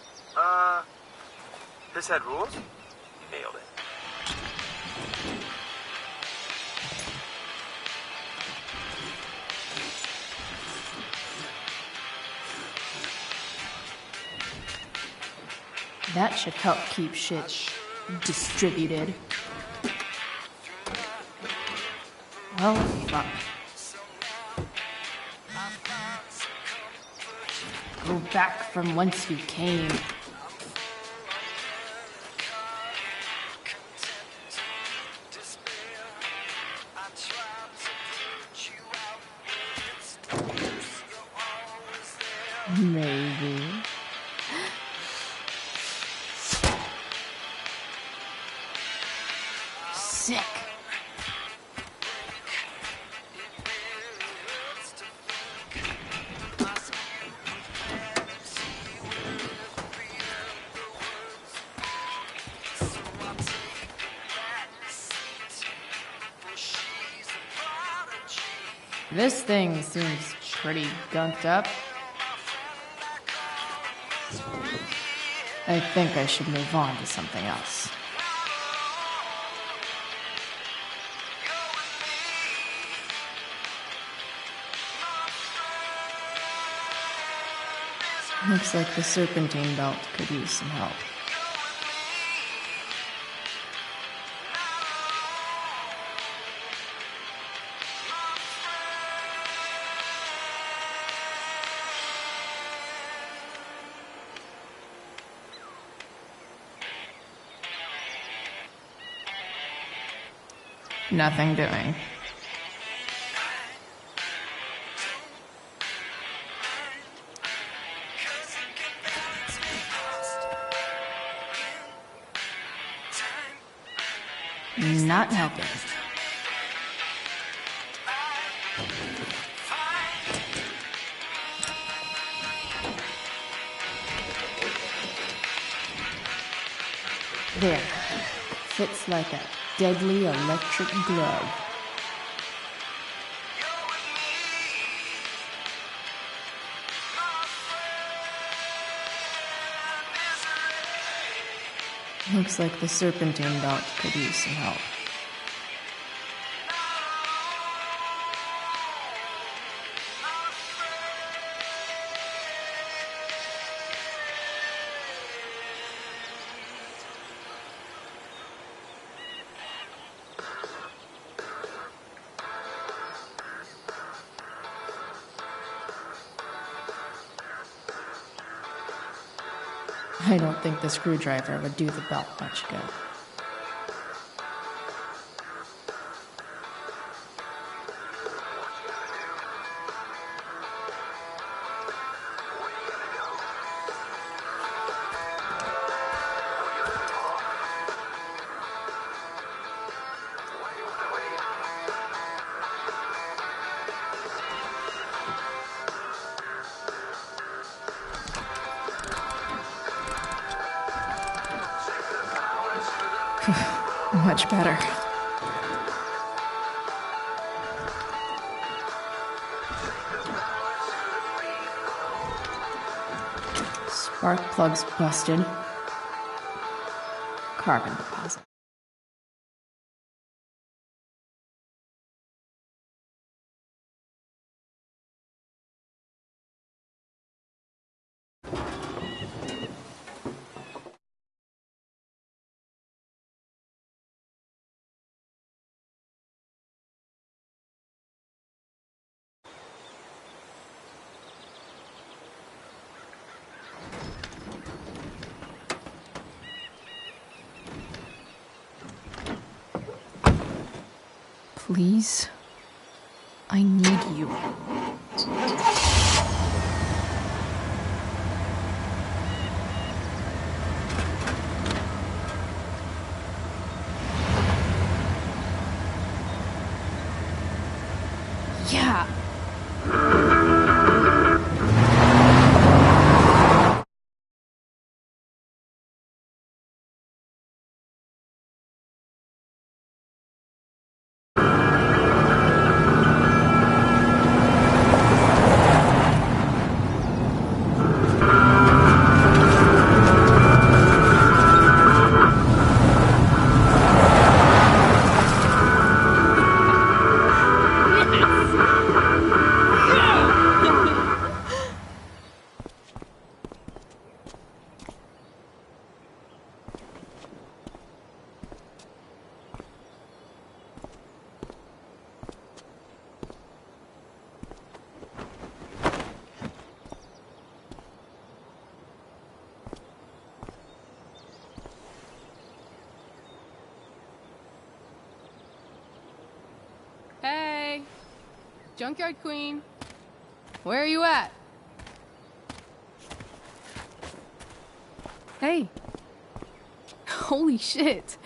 This had rules? Nailed it. That should help keep shit distributed. Well, fuck. Go back from whence you came. Maybe. Sick. This thing seems pretty gunked up. I think I should move on to something else. Looks like the serpentine belt could use some help. Nothing doing. Not helping. There. Fits like a deadly electric glove. Looks like the serpentine belt could use some help. I don't think the screwdriver would do the belt much good. Much better. Spark plug's busted. Carbon deposit. Please, I need you. Yeah. Hey, Junkyard Queen, where are you at? Hey, holy shit,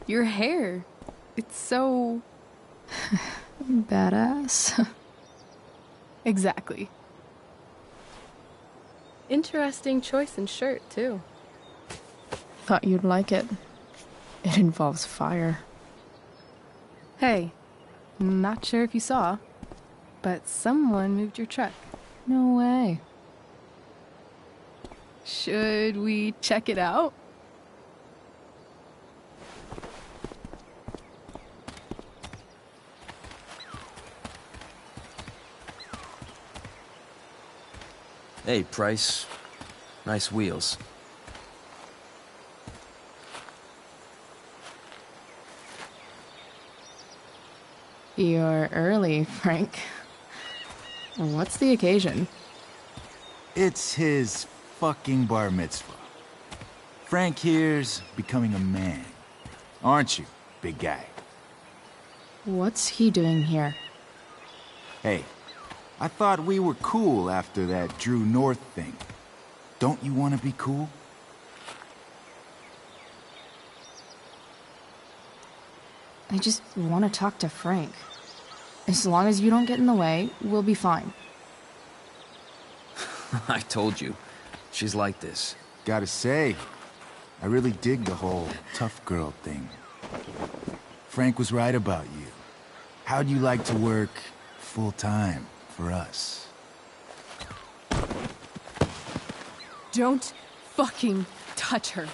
your hair, it's so... badass. Exactly. Interesting choice in shirt, too. Thought you'd like it. It involves fire. Hey, not sure if you saw, but someone moved your truck. No way. Should we check it out? Hey, Price. Nice wheels. You're early, Frank. What's the occasion? It's his fucking bar mitzvah. Frank here's becoming a man. Aren't you, big guy? What's he doing here? Hey, I thought we were cool after that Drew North thing. Don't you want to be cool? I just want to talk to Frank. As long as you don't get in the way, we'll be fine. I told you. She's like this. Gotta say, I really dig the whole tough girl thing. Frank was right about you. How'd you like to work full-time for us? Don't fucking touch her.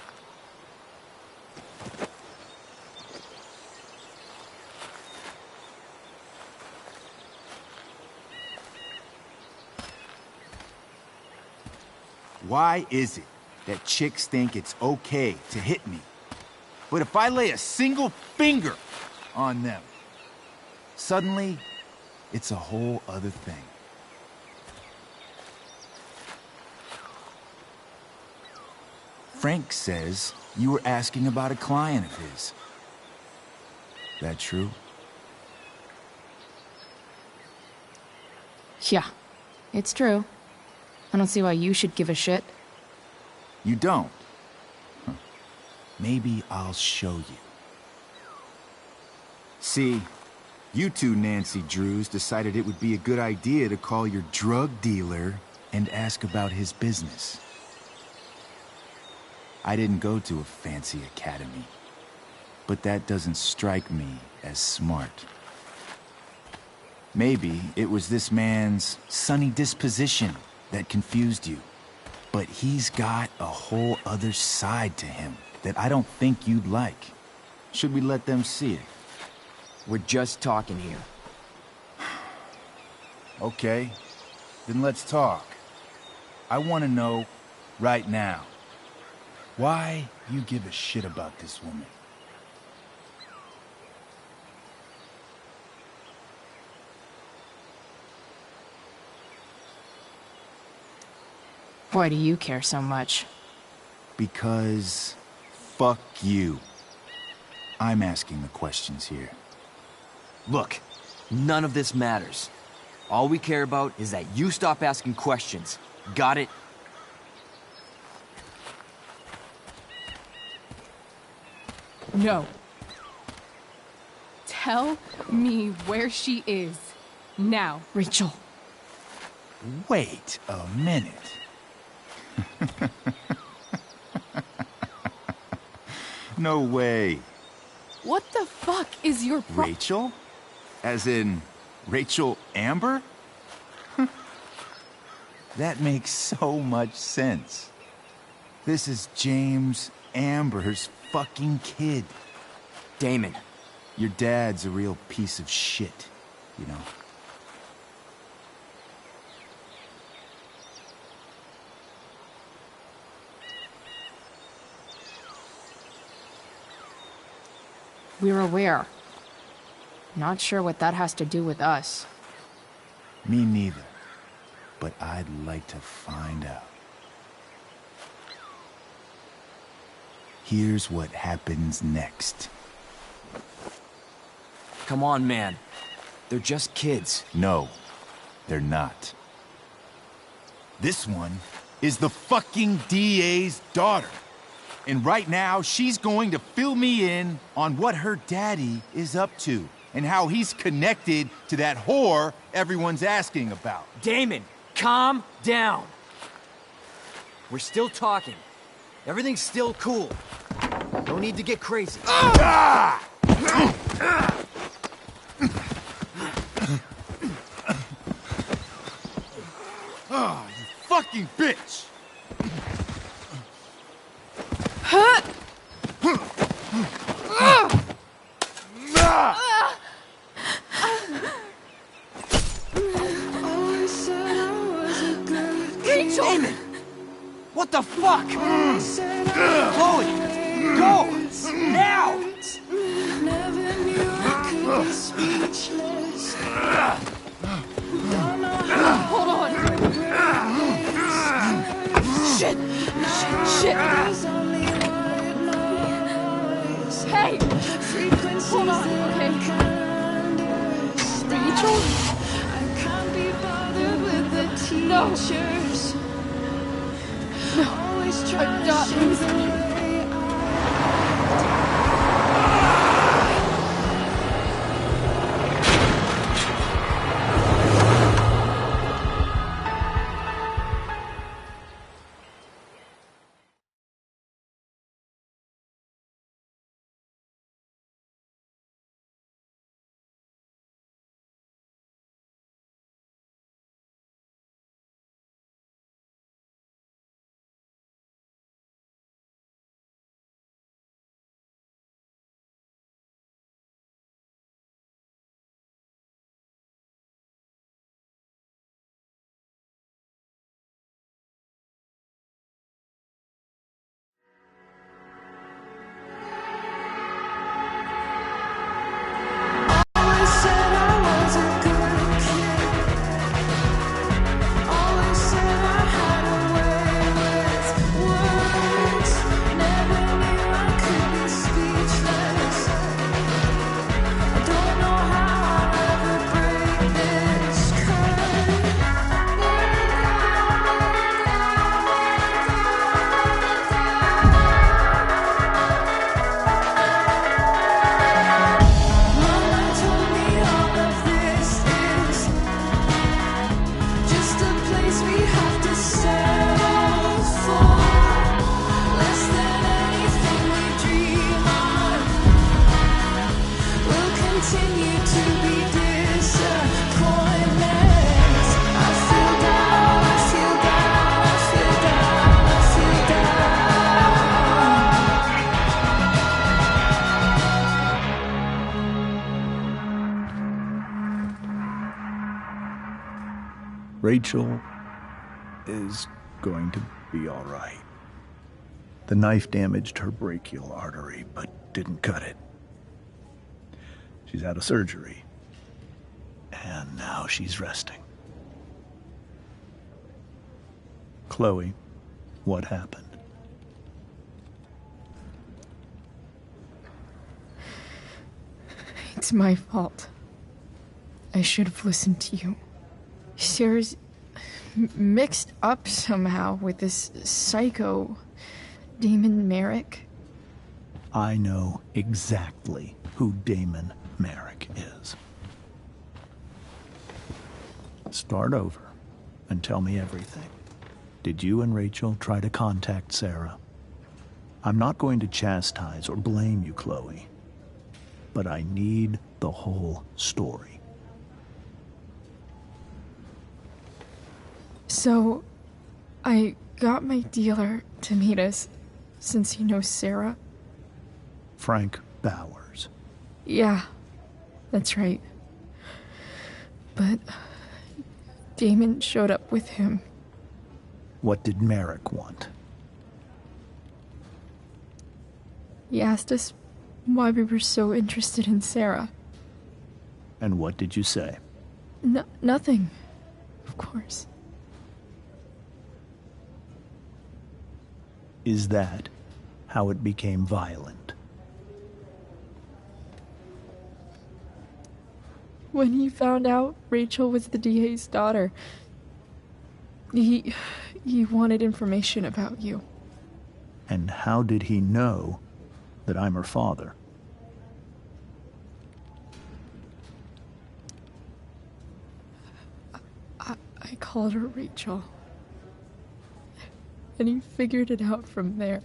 Why is it that chicks think it's okay to hit me? But if I lay a single finger on them, suddenly, it's a whole other thing. Frank says you were asking about a client of his. That true? Yeah, it's true. I don't see why you should give a shit. You don't? Huh. Maybe I'll show you. See, you two Nancy Drews decided it would be a good idea to call your drug dealer and ask about his business. I didn't go to a fancy academy. but that doesn't strike me as smart. Maybe it was this man's sunny disposition that confused you. But he's got a whole other side to him that I don't think you'd like. Should we let them see it? We're just talking here. Okay, then let's talk. I want to know right now why you give a shit about this woman. Why do you care so much? Because fuck you. I'm asking the questions here. Look, none of this matters. All we care about is that you stop asking questions. Got it? No. Tell me where she is. Now. Rachel. Wait a minute. No way. What the fuck is your Rachel? As in, Rachel Amber? That makes so much sense. This is James Amber's fucking kid. Damon. Your dad's a real piece of shit, you know? We're aware. Not sure what that has to do with us. Me neither. But I'd like to find out. Here's what happens next. Come on, man. They're just kids. No, they're not. This one is the fucking DA's daughter. And right now, she's going to fill me in on what her daddy is up to and how he's connected to that whore everyone's asking about. Damon, calm down. We're still talking. Everything's still cool. No need to get crazy. Ah! Oh, you fucking bitch! Huh? Rachel! Damon! What the fuck? Chloe! Go! Now! Hold on! Shit! Shit! Hey! Hold on, okay? Rachel? No! No! I'm not losing you. Rachel is going to be all right. The knife damaged her brachial artery, but didn't cut it. She's out of surgery, and now she's resting. Chloe, what happened? It's my fault. I should have listened to you. Sarah's mixed up somehow with this psycho Damon Merrick. I know exactly who Damon Merrick is. Start over and tell me everything. Did you and Rachel try to contact Sarah? I'm not going to chastise or blame you, Chloe, but I need the whole story. So, I got my dealer to meet us, since he knows Sarah. Frank Bowers. Yeah, that's right. But Damon showed up with him. What did Merrick want? He asked us why we were so interested in Sarah. And what did you say? Nothing, of course. Is that how it became violent? When he found out Rachel was the DA's daughter, he wanted information about you. And how did he know that I'm her father? I called her Rachel. And he figured it out from there.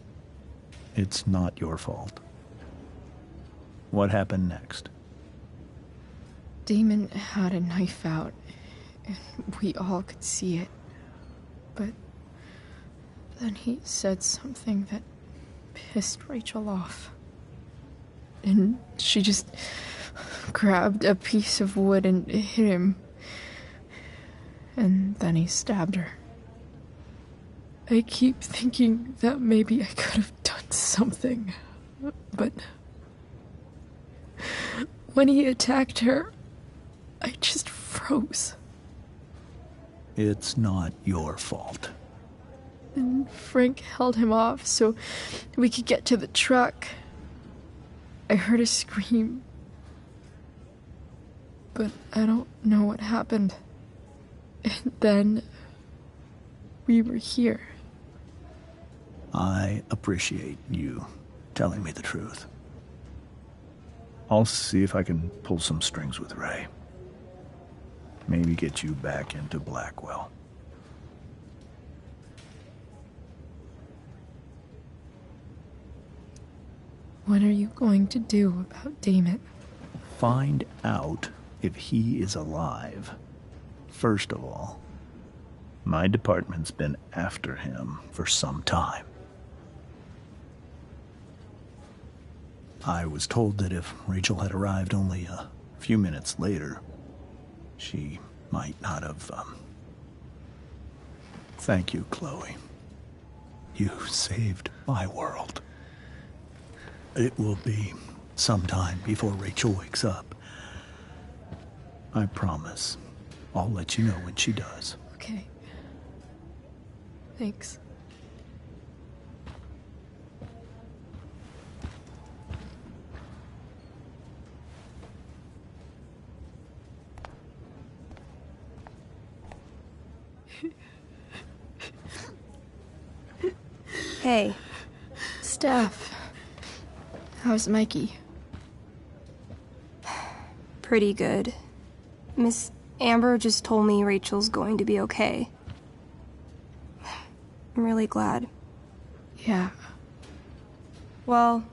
It's not your fault. What happened next? Damon had a knife out, and we all could see it. But then he said something that pissed Rachel off. And she just grabbed a piece of wood and hit him. And then he stabbed her. I keep thinking that maybe I could have done something, but when he attacked her, I just froze. It's not your fault. And Frank held him off so we could get to the truck. I heard a scream, but I don't know what happened. And then we were here. I appreciate you telling me the truth. I'll see if I can pull some strings with Ray. Maybe get you back into Blackwell. What are you going to do about Damon? Find out if he is alive. First of all, my department's been after him for some time. I was told that if Rachel had arrived only a few minutes later, she might not have, Thank you, Chloe. You saved my world. It will be some time before Rachel wakes up. I promise. I'll let you know when she does. Okay. Thanks. Hey. Steph. How's Mikey? Pretty good. Miss Amber just told me Rachel's going to be okay. I'm really glad. Yeah. Well,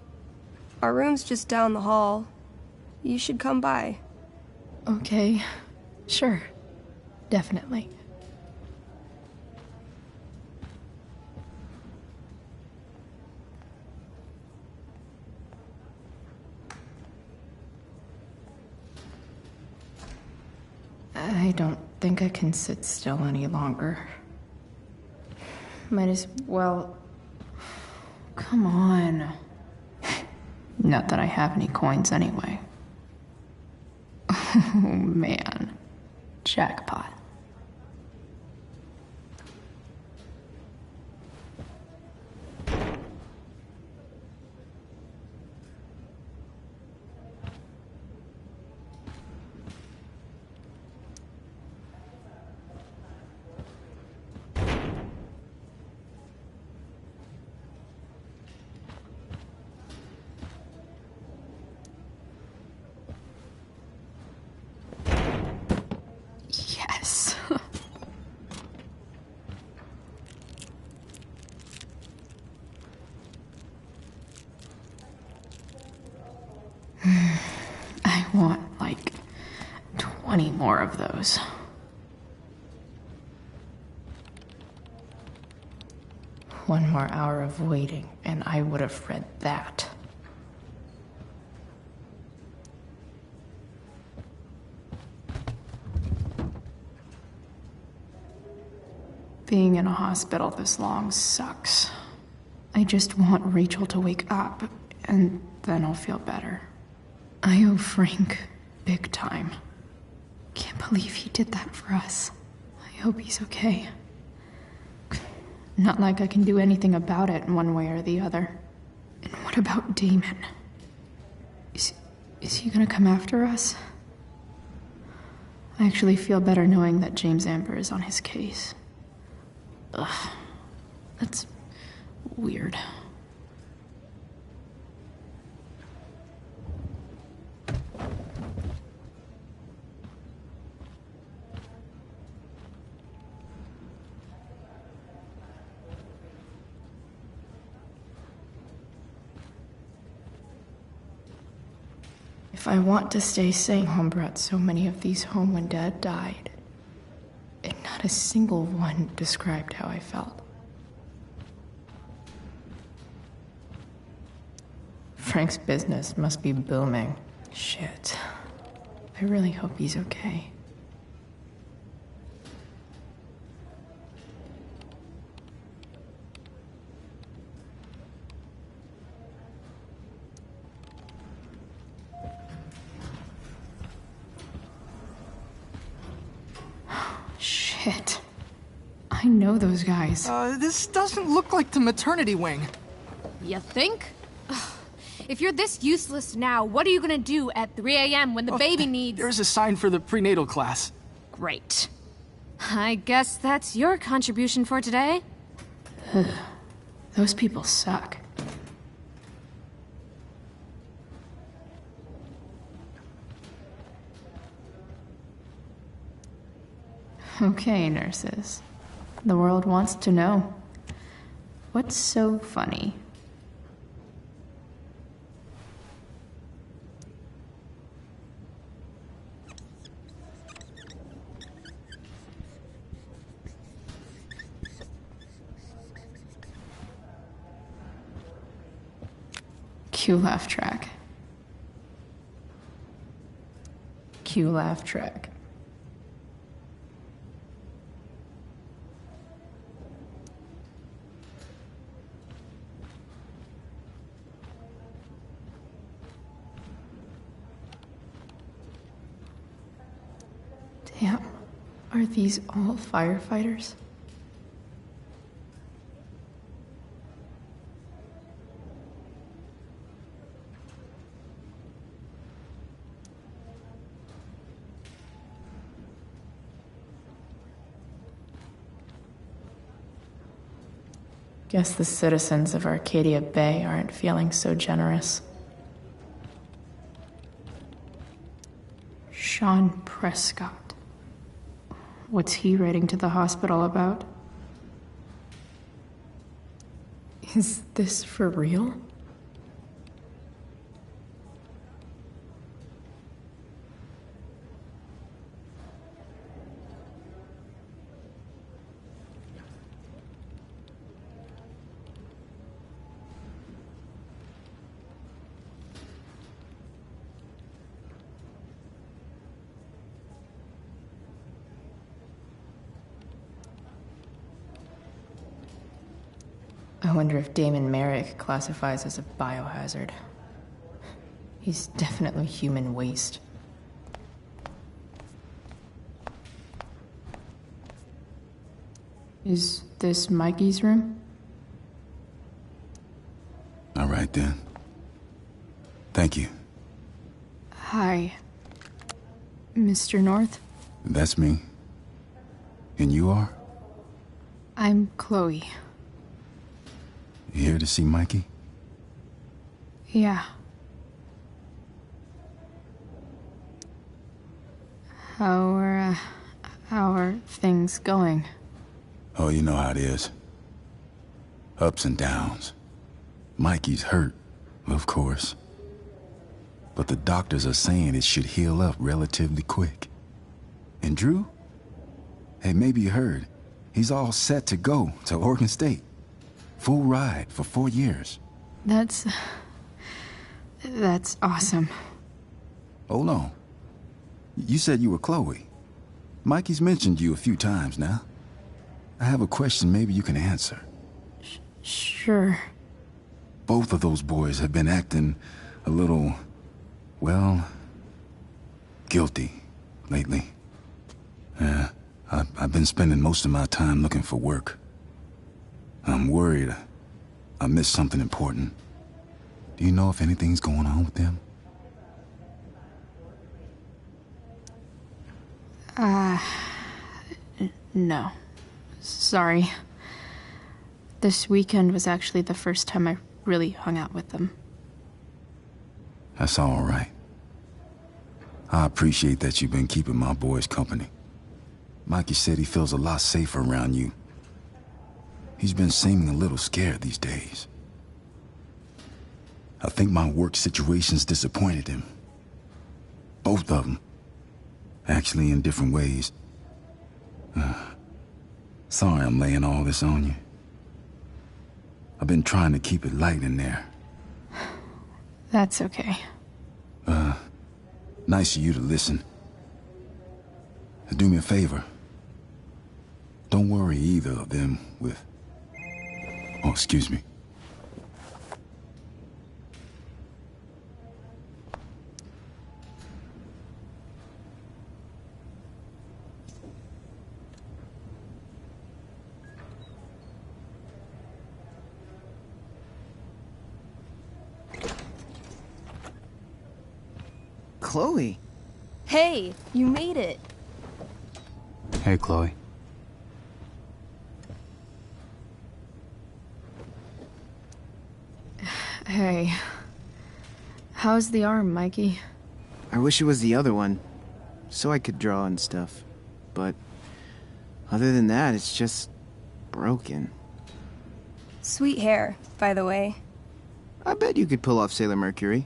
our room's just down the hall. You should come by. Okay. Sure. Definitely. I don't think I can sit still any longer. Might as well... Come on. Not that I have any coins anyway. Oh, man. Jackpot. Yes. I want, like, 20 more of those. One more hour of waiting, and I would have read that. Being in a hospital this long sucks. I just want Rachel to wake up, and then I'll feel better. I owe Frank big time. Can't believe he did that for us. I hope he's okay. Not like I can do anything about it one way or the other. And what about Damon? Is he gonna come after us? I actually feel better knowing that James Amber is on his case. Ugh, that's weird. If I want to stay sane, Mom brought so many of these home when Dad died. And not a single one described how I felt. Frank's business must be booming. Shit. I really hope he's okay. Shit. I know those guys. This doesn't look like the maternity wing. You think? Ugh. If you're this useless now, what are you gonna do at 3 a.m. when the baby needs... There's a sign for the prenatal class. Great. I guess that's your contribution for today. Those people suck. Okay, nurses. The world wants to know. What's so funny? Cue laugh track. Cue laugh track. Damn. Are these all firefighters? Guess the citizens of Arcadia Bay aren't feeling so generous. Sean Prescott. What's he writing to the hospital about? Is this for real? I wonder if Damon Merrick classifies as a biohazard. He's definitely human waste. Is this Mikey's room? All right, then. Thank you. Hi, Mr. North. That's me. And you are? I'm Chloe. You here to see Mikey? Yeah. How are things going? Oh, you know how it is. Ups and downs. Mikey's hurt, of course. But the doctors are saying it should heal up relatively quick. And Drew? Hey, maybe you heard. He's all set to go to Oregon State. Full ride for 4 years. That's awesome. Hold on. You said you were Chloe. Mikey's mentioned you a few times now. I have a question maybe you can answer. Sure. Both of those boys have been acting a little, well, guilty lately. I've been spending most of my time looking for work. I'm worried I missed something important. Do you know if anything's going on with them? No. Sorry. This weekend was actually the first time I really hung out with them. That's all right. I appreciate that you've been keeping my boys company. Mikey said he feels a lot safer around you. He's been seeming a little scared these days. I think my work situation's disappointed him. Both of them. Actually, in different ways. Sorry I'm laying all this on you. I've been trying to keep it light in there. That's okay. Nice of you to listen. Do me a favor. Don't worry either of them with... Oh, excuse me. Chloe. Hey, you made it. Hey, Chloe. Hey. How's the arm, Mikey? I wish it was the other one, so I could draw and stuff. But other than that, it's just broken. Sweet hair, by the way. I bet you could pull off Sailor Mercury.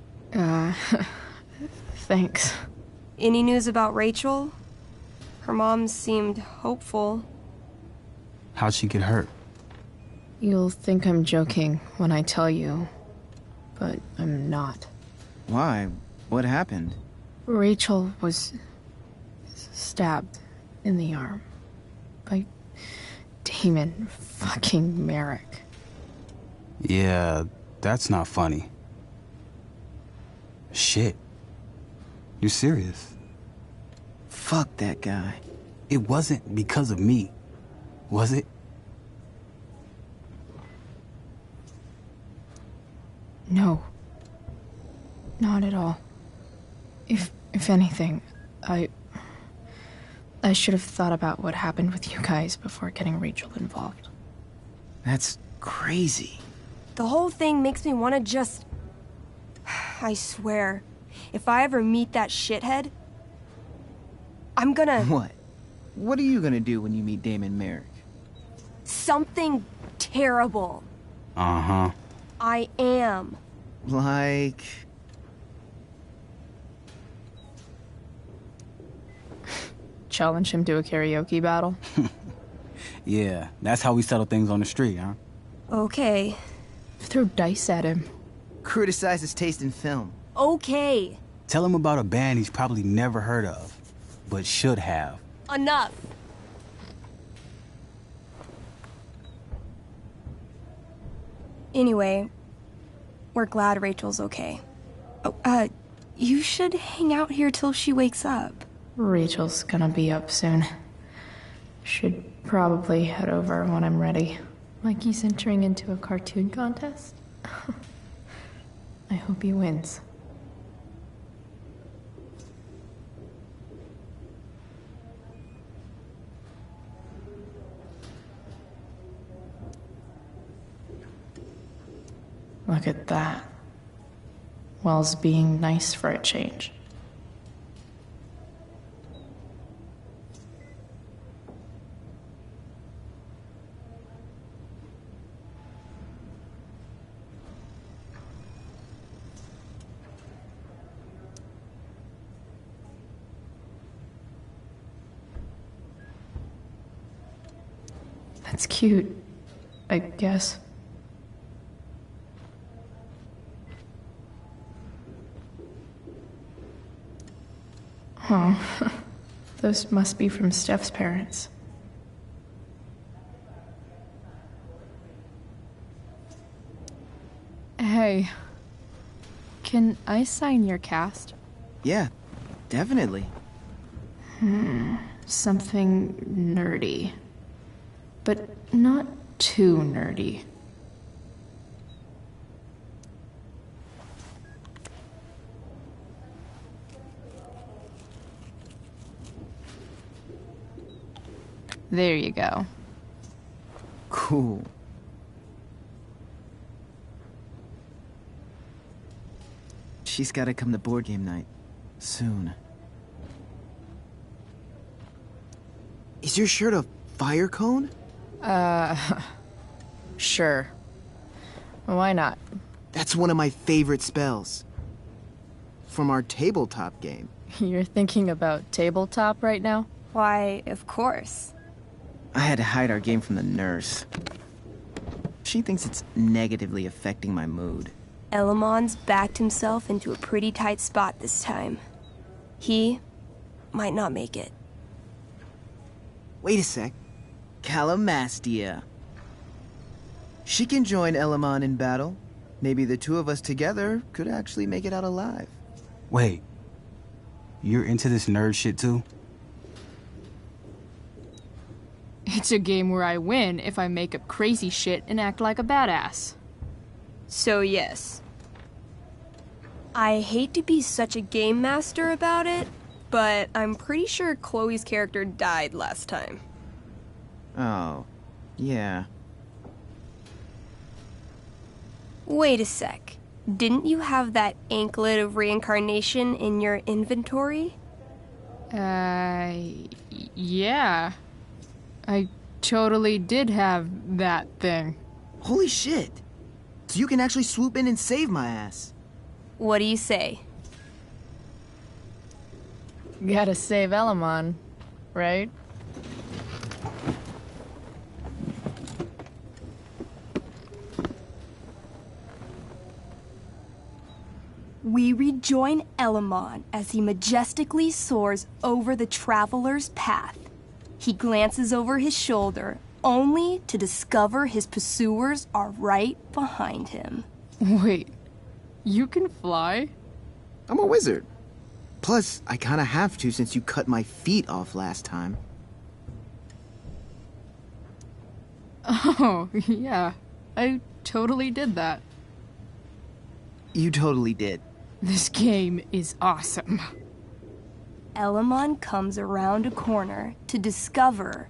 Thanks. Any news about Rachel? Her mom seemed hopeful. How'd she get hurt? You'll think I'm joking when I tell you, but I'm not. Why? What happened? Rachel was stabbed in the arm by Damon fucking Merrick. Yeah, that's not funny. Shit. You're serious? Fuck that guy. It wasn't because of me, was it? No. Not at all. If anything, I should have thought about what happened with you guys before getting Rachel involved. That's crazy. The whole thing makes me want to just... I swear, if I ever meet that shithead, I'm gonna... What? What are you gonna do when you meet Damon Merrick? Something terrible. Uh-huh. I am. Like... Challenge him to a karaoke battle? Yeah, that's how we settle things on the street, huh? Okay. Throw dice at him. Criticize his taste in film. Okay. Tell him about a band he's probably never heard of, but should have. Enough. Anyway, we're glad Rachel's okay. Oh, you should hang out here till she wakes up. Rachel's gonna be up soon. Should probably head over when I'm ready. Mikey's entering into a cartoon contest? I hope he wins. Look at that. Wells being nice for a change. That's cute, I guess. Huh. Those must be from Steph's parents. Hey, can I sign your cast? Yeah, definitely. Something nerdy. But not too nerdy. There you go. Cool. She's gotta come to board game night. Soon. Is your shirt a fire cone? Sure. Why not? That's one of my favorite spells. From our tabletop game. You're thinking about tabletop right now? Why, of course. I had to hide our game from the nurse. She thinks it's negatively affecting my mood. Elamon's backed himself into a pretty tight spot this time. He might not make it. Wait a sec. Calamastia. She can join Elamon in battle. Maybe the two of us together could actually make it out alive. Wait. You're into this nerd shit too? It's a game where I win if I make up crazy shit and act like a badass. So yes. I hate to be such a game master about it, but I'm pretty sure Chloe's character died last time. Oh, yeah. Wait a sec. Didn't you have that anklet of reincarnation in your inventory? Yeah. I totally did have that thing. Holy shit! So you can actually swoop in and save my ass. What do you say? Gotta save Elamon, right? We rejoin Elamon as he majestically soars over the traveler's path. He glances over his shoulder, only to discover his pursuers are right behind him. Wait, you can fly? I'm a wizard. Plus, I kinda have to since you cut my feet off last time. Oh, yeah. I totally did that. You totally did. This game is awesome. Elamon comes around a corner to discover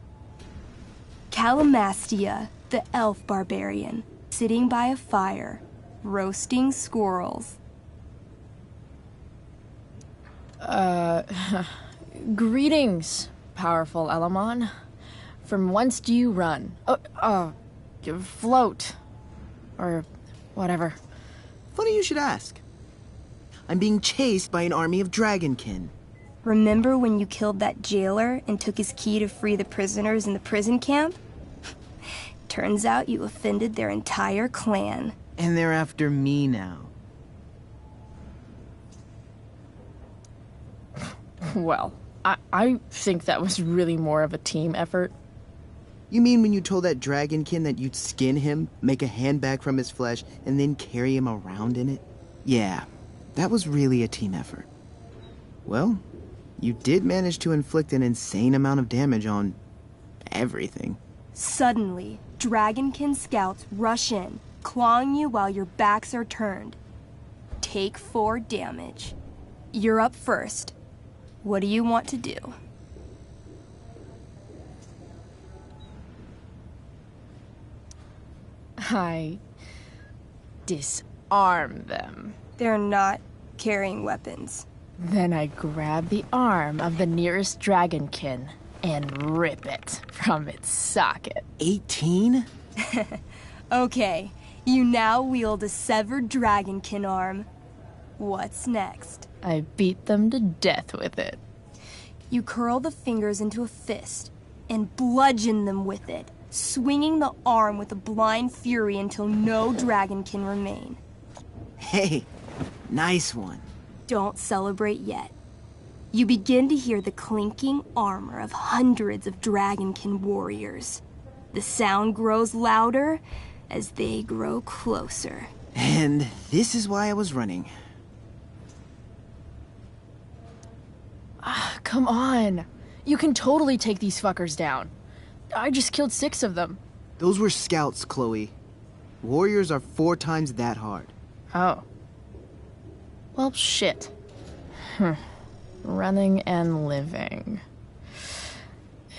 Calamastia, the elf barbarian, sitting by a fire, roasting squirrels. Greetings, powerful Elamon. From whence do you run? Float. Or whatever. Funny you should ask. I'm being chased by an army of dragonkin. Remember when you killed that jailer and took his key to free the prisoners in the prison camp? Turns out you offended their entire clan. And they're after me now. Well, I think that was really more of a team effort. You mean when you told that dragonkin that you'd skin him, make a handbag from his flesh, and then carry him around in it? Yeah, that was really a team effort. Well, you did manage to inflict an insane amount of damage on everything. Suddenly, dragonkin scouts rush in, clawing you while your backs are turned. Take 4 damage. You're up first. What do you want to do? I disarm them. They're not carrying weapons. Then I grab the arm of the nearest dragonkin and rip it from its socket. 18? Okay, you now wield a severed dragonkin arm. What's next? I beat them to death with it. You curl the fingers into a fist and bludgeon them with it, swinging the arm with a blind fury until no dragonkin remain. Hey, nice one. Don't celebrate yet. You begin to hear the clinking armor of hundreds of dragonkin warriors. The sound grows louder as they grow closer. And this is why I was running. Come on. You can totally take these fuckers down. I just killed 6 of them. Those were scouts, Chloe. Warriors are 4 times that hard. Oh. Well, shit. Running and living.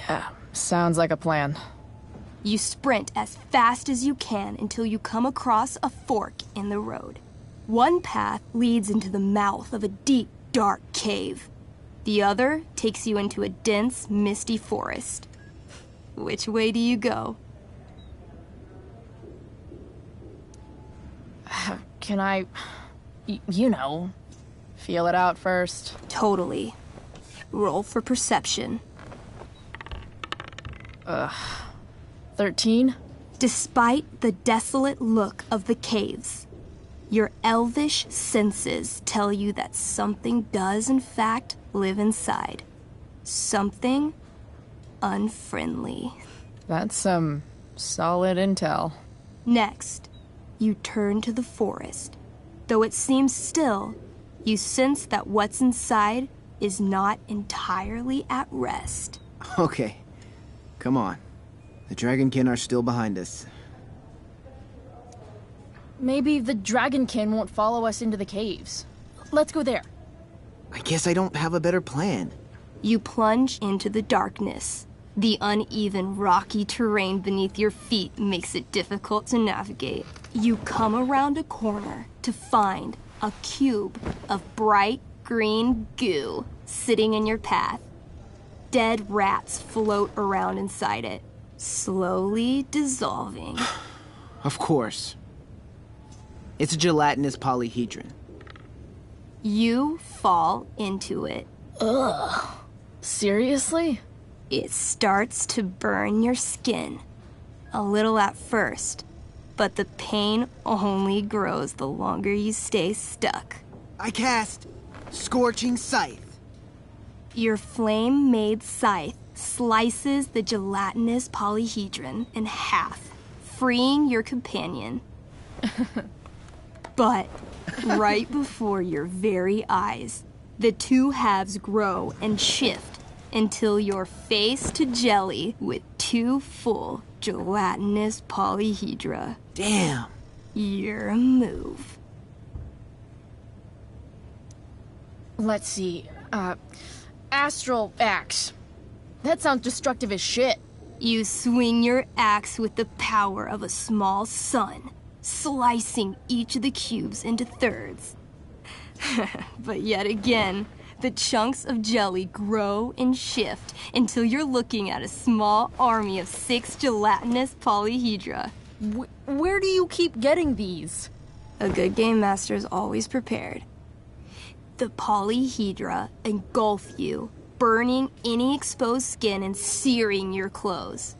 Yeah, sounds like a plan. You sprint as fast as you can until you come across a fork in the road. One path leads into the mouth of a deep, dark cave. The other takes you into a dense, misty forest. Which way do you go? Can I, you know, feel it out first? Totally. Roll for perception. 13? Despite the desolate look of the caves, your elvish senses tell you that something does in fact live inside. Something unfriendly. That's some solid intel. Next, you turn to the forest. Though it seems still, you sense that what's inside is not entirely at rest. Okay, come on. The dragonkin are still behind us. Maybe the dragonkin won't follow us into the caves. Let's go there. I guess I don't have a better plan. You plunge into the darkness. The uneven, rocky terrain beneath your feet makes it difficult to navigate. You come around a corner to find a cube of bright green goo sitting in your path. Dead rats float around inside it, slowly dissolving. Of course. It's a gelatinous polyhedron. You fall into it. Ugh. Seriously? It starts to burn your skin. A little at first, but the pain only grows the longer you stay stuck. I cast Scorching Scythe. Your flame-made scythe slices the gelatinous polyhedron in half, freeing your companion. But right before your very eyes, the two halves grow and shift until you're face to jelly with 2 full gelatinous polyhedra. Damn. Your move. Let's see. Astral axe. That sounds destructive as shit. You swing your axe with the power of a small sun, slicing each of the cubes into thirds. But yet again, the chunks of jelly grow and shift until you're looking at a small army of 6 gelatinous polyhedra. Where do you keep getting these? A good game master is always prepared. The polyhedra engulf you, burning any exposed skin and searing your clothes.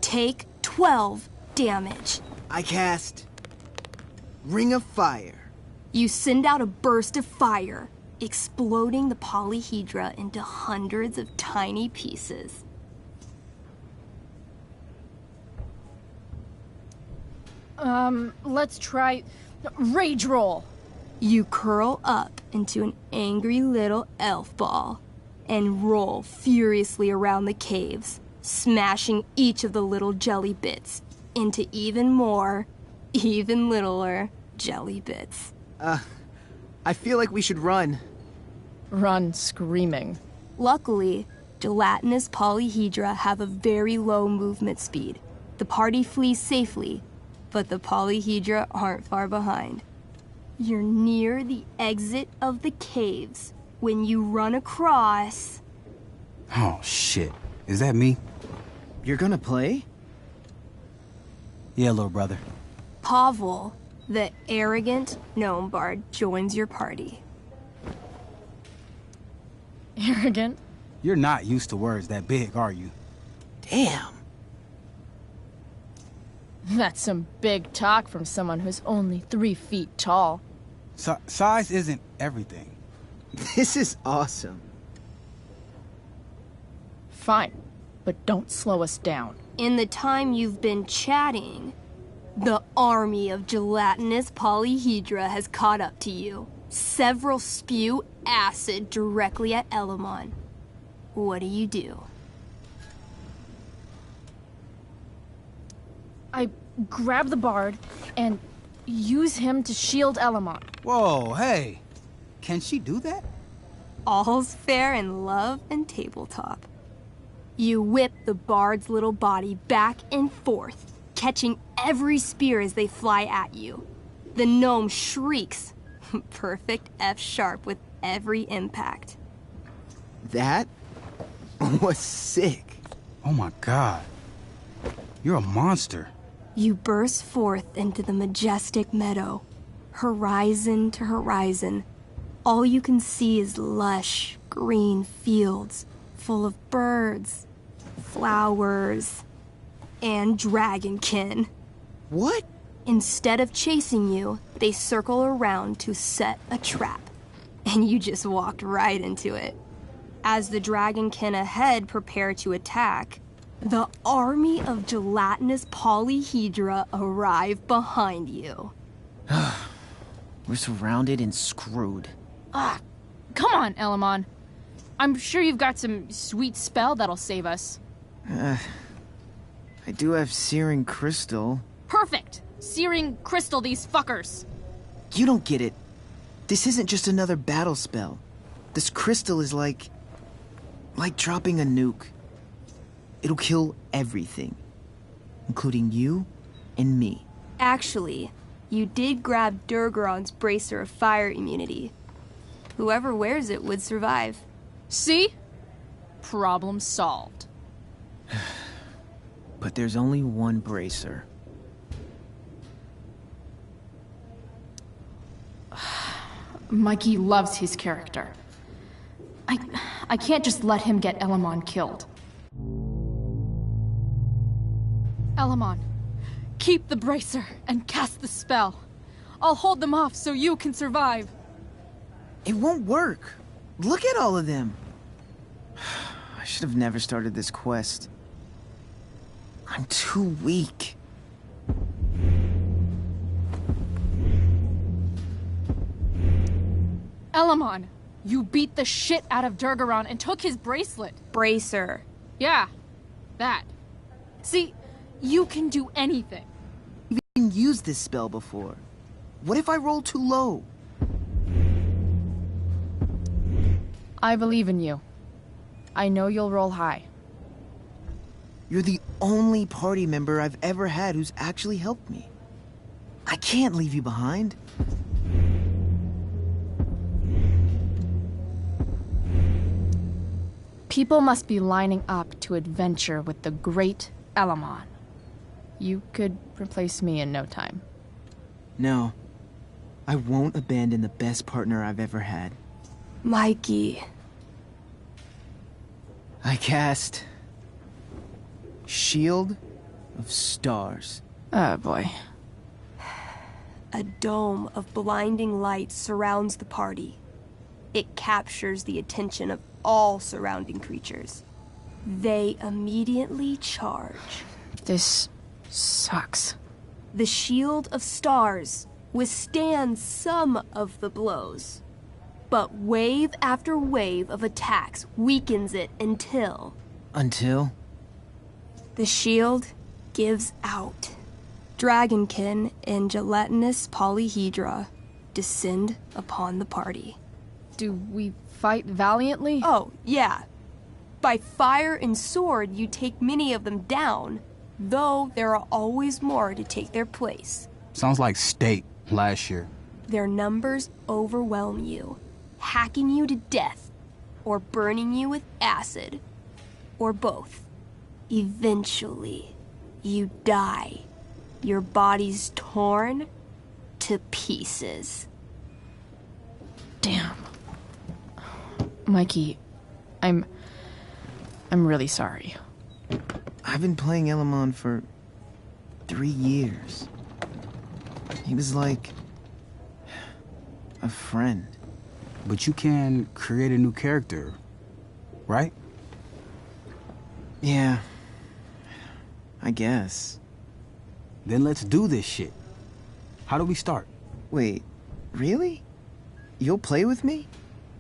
Take 12 damage. I cast Ring of Fire. You send out a burst of fire, exploding the polyhedra into hundreds of tiny pieces. Let's try rage roll. You curl up into an angry little elf ball and roll furiously around the caves, smashing each of the little jelly bits into even more, even littler jelly bits. I feel like we should run. Run screaming. Luckily, gelatinous polyhedra have a very low movement speed. The party flees safely, but the polyhedra aren't far behind. You're near the exit of the caves when you run across... Oh, shit. Is that me? You're gonna play? Yeah, little brother. Pavel, the arrogant gnome bard, joins your party. Arrogant? You're not used to words that big, are you? Damn. That's some big talk from someone who's only 3 feet tall. Size isn't everything. This is awesome. Fine, but don't slow us down. In the time you've been chatting, the army of gelatinous polyhedra has caught up to you. Several spew acid directly at Elamon. What do? I grab the bard and use him to shield Elamon. Whoa, hey. Can she do that? All's fair in love and tabletop. You whip the bard's little body back and forth, catching every spear as they fly at you. The gnome shrieks, perfect F-sharp with every impact. That was sick. Oh my god. You're a monster. You burst forth into the majestic meadow, horizon to horizon. All you can see is lush, green fields full of birds, flowers, and dragonkin. What? Instead of chasing you, they circle around to set a trap, and you just walked right into it. As the dragonkin ahead prepare to attack, the army of gelatinous polyhedra arrive behind you. We're surrounded and screwed. Come on, Elamon. I'm sure you've got some sweet spell that'll save us. I do have Searing Crystal. Perfect! Searing crystal these fuckers. You don't get it. This isn't just another battle spell. This crystal is like dropping a nuke. It'll kill everything, including you and me. Actually, you did grab Durgaron's bracer of fire immunity. Whoever wears it would survive. See? Problem solved. But there's only one bracer. Mikey loves his character. I can't just let him get Elamon killed. Elamon, keep the bracer and cast the spell. I'll hold them off so you can survive. It won't work. Look at all of them. I should have never started this quest. I'm too weak. Elamon, you beat the shit out of Durgaron and took his bracelet. Bracer. Yeah, that. See, you can do anything. You've even used this spell before. What if I roll too low? I believe in you. I know you'll roll high. You're the only party member I've ever had who's actually helped me. I can't leave you behind. People must be lining up to adventure with the great Elamon. You could replace me in no time. No. I won't abandon the best partner I've ever had. Mikey. I cast... Shield of Stars. Oh boy. A dome of blinding light surrounds the party. It captures the attention of all surrounding creatures. They immediately charge. This sucks. The Shield of Stars withstands some of the blows, but wave after wave of attacks weakens it until... Until? The shield gives out. Dragonkin and gelatinous polyhedra descend upon the party. Do we fight valiantly? Oh, yeah. By fire and sword, you take many of them down, though there are always more to take their place. Sounds like State last year. Their numbers overwhelm you, hacking you to death, or burning you with acid, or both. Eventually, you die. Your body's torn to pieces. Damn. Mikey, I'm really sorry. I've been playing Elamon for 3 years. He was like a friend. But you can create a new character, right? Yeah, I guess. Then let's do this shit. How do we start? Wait, really? You'll play with me?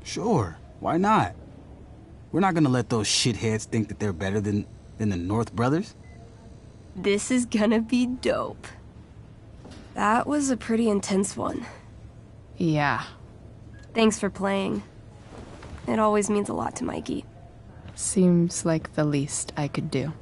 Sure, why not? We're not gonna let those shitheads think that they're better than the North Brothers. This is gonna be dope. That was a pretty intense one. Yeah. Thanks for playing. It always means a lot to Mikey. Seems like the least I could do.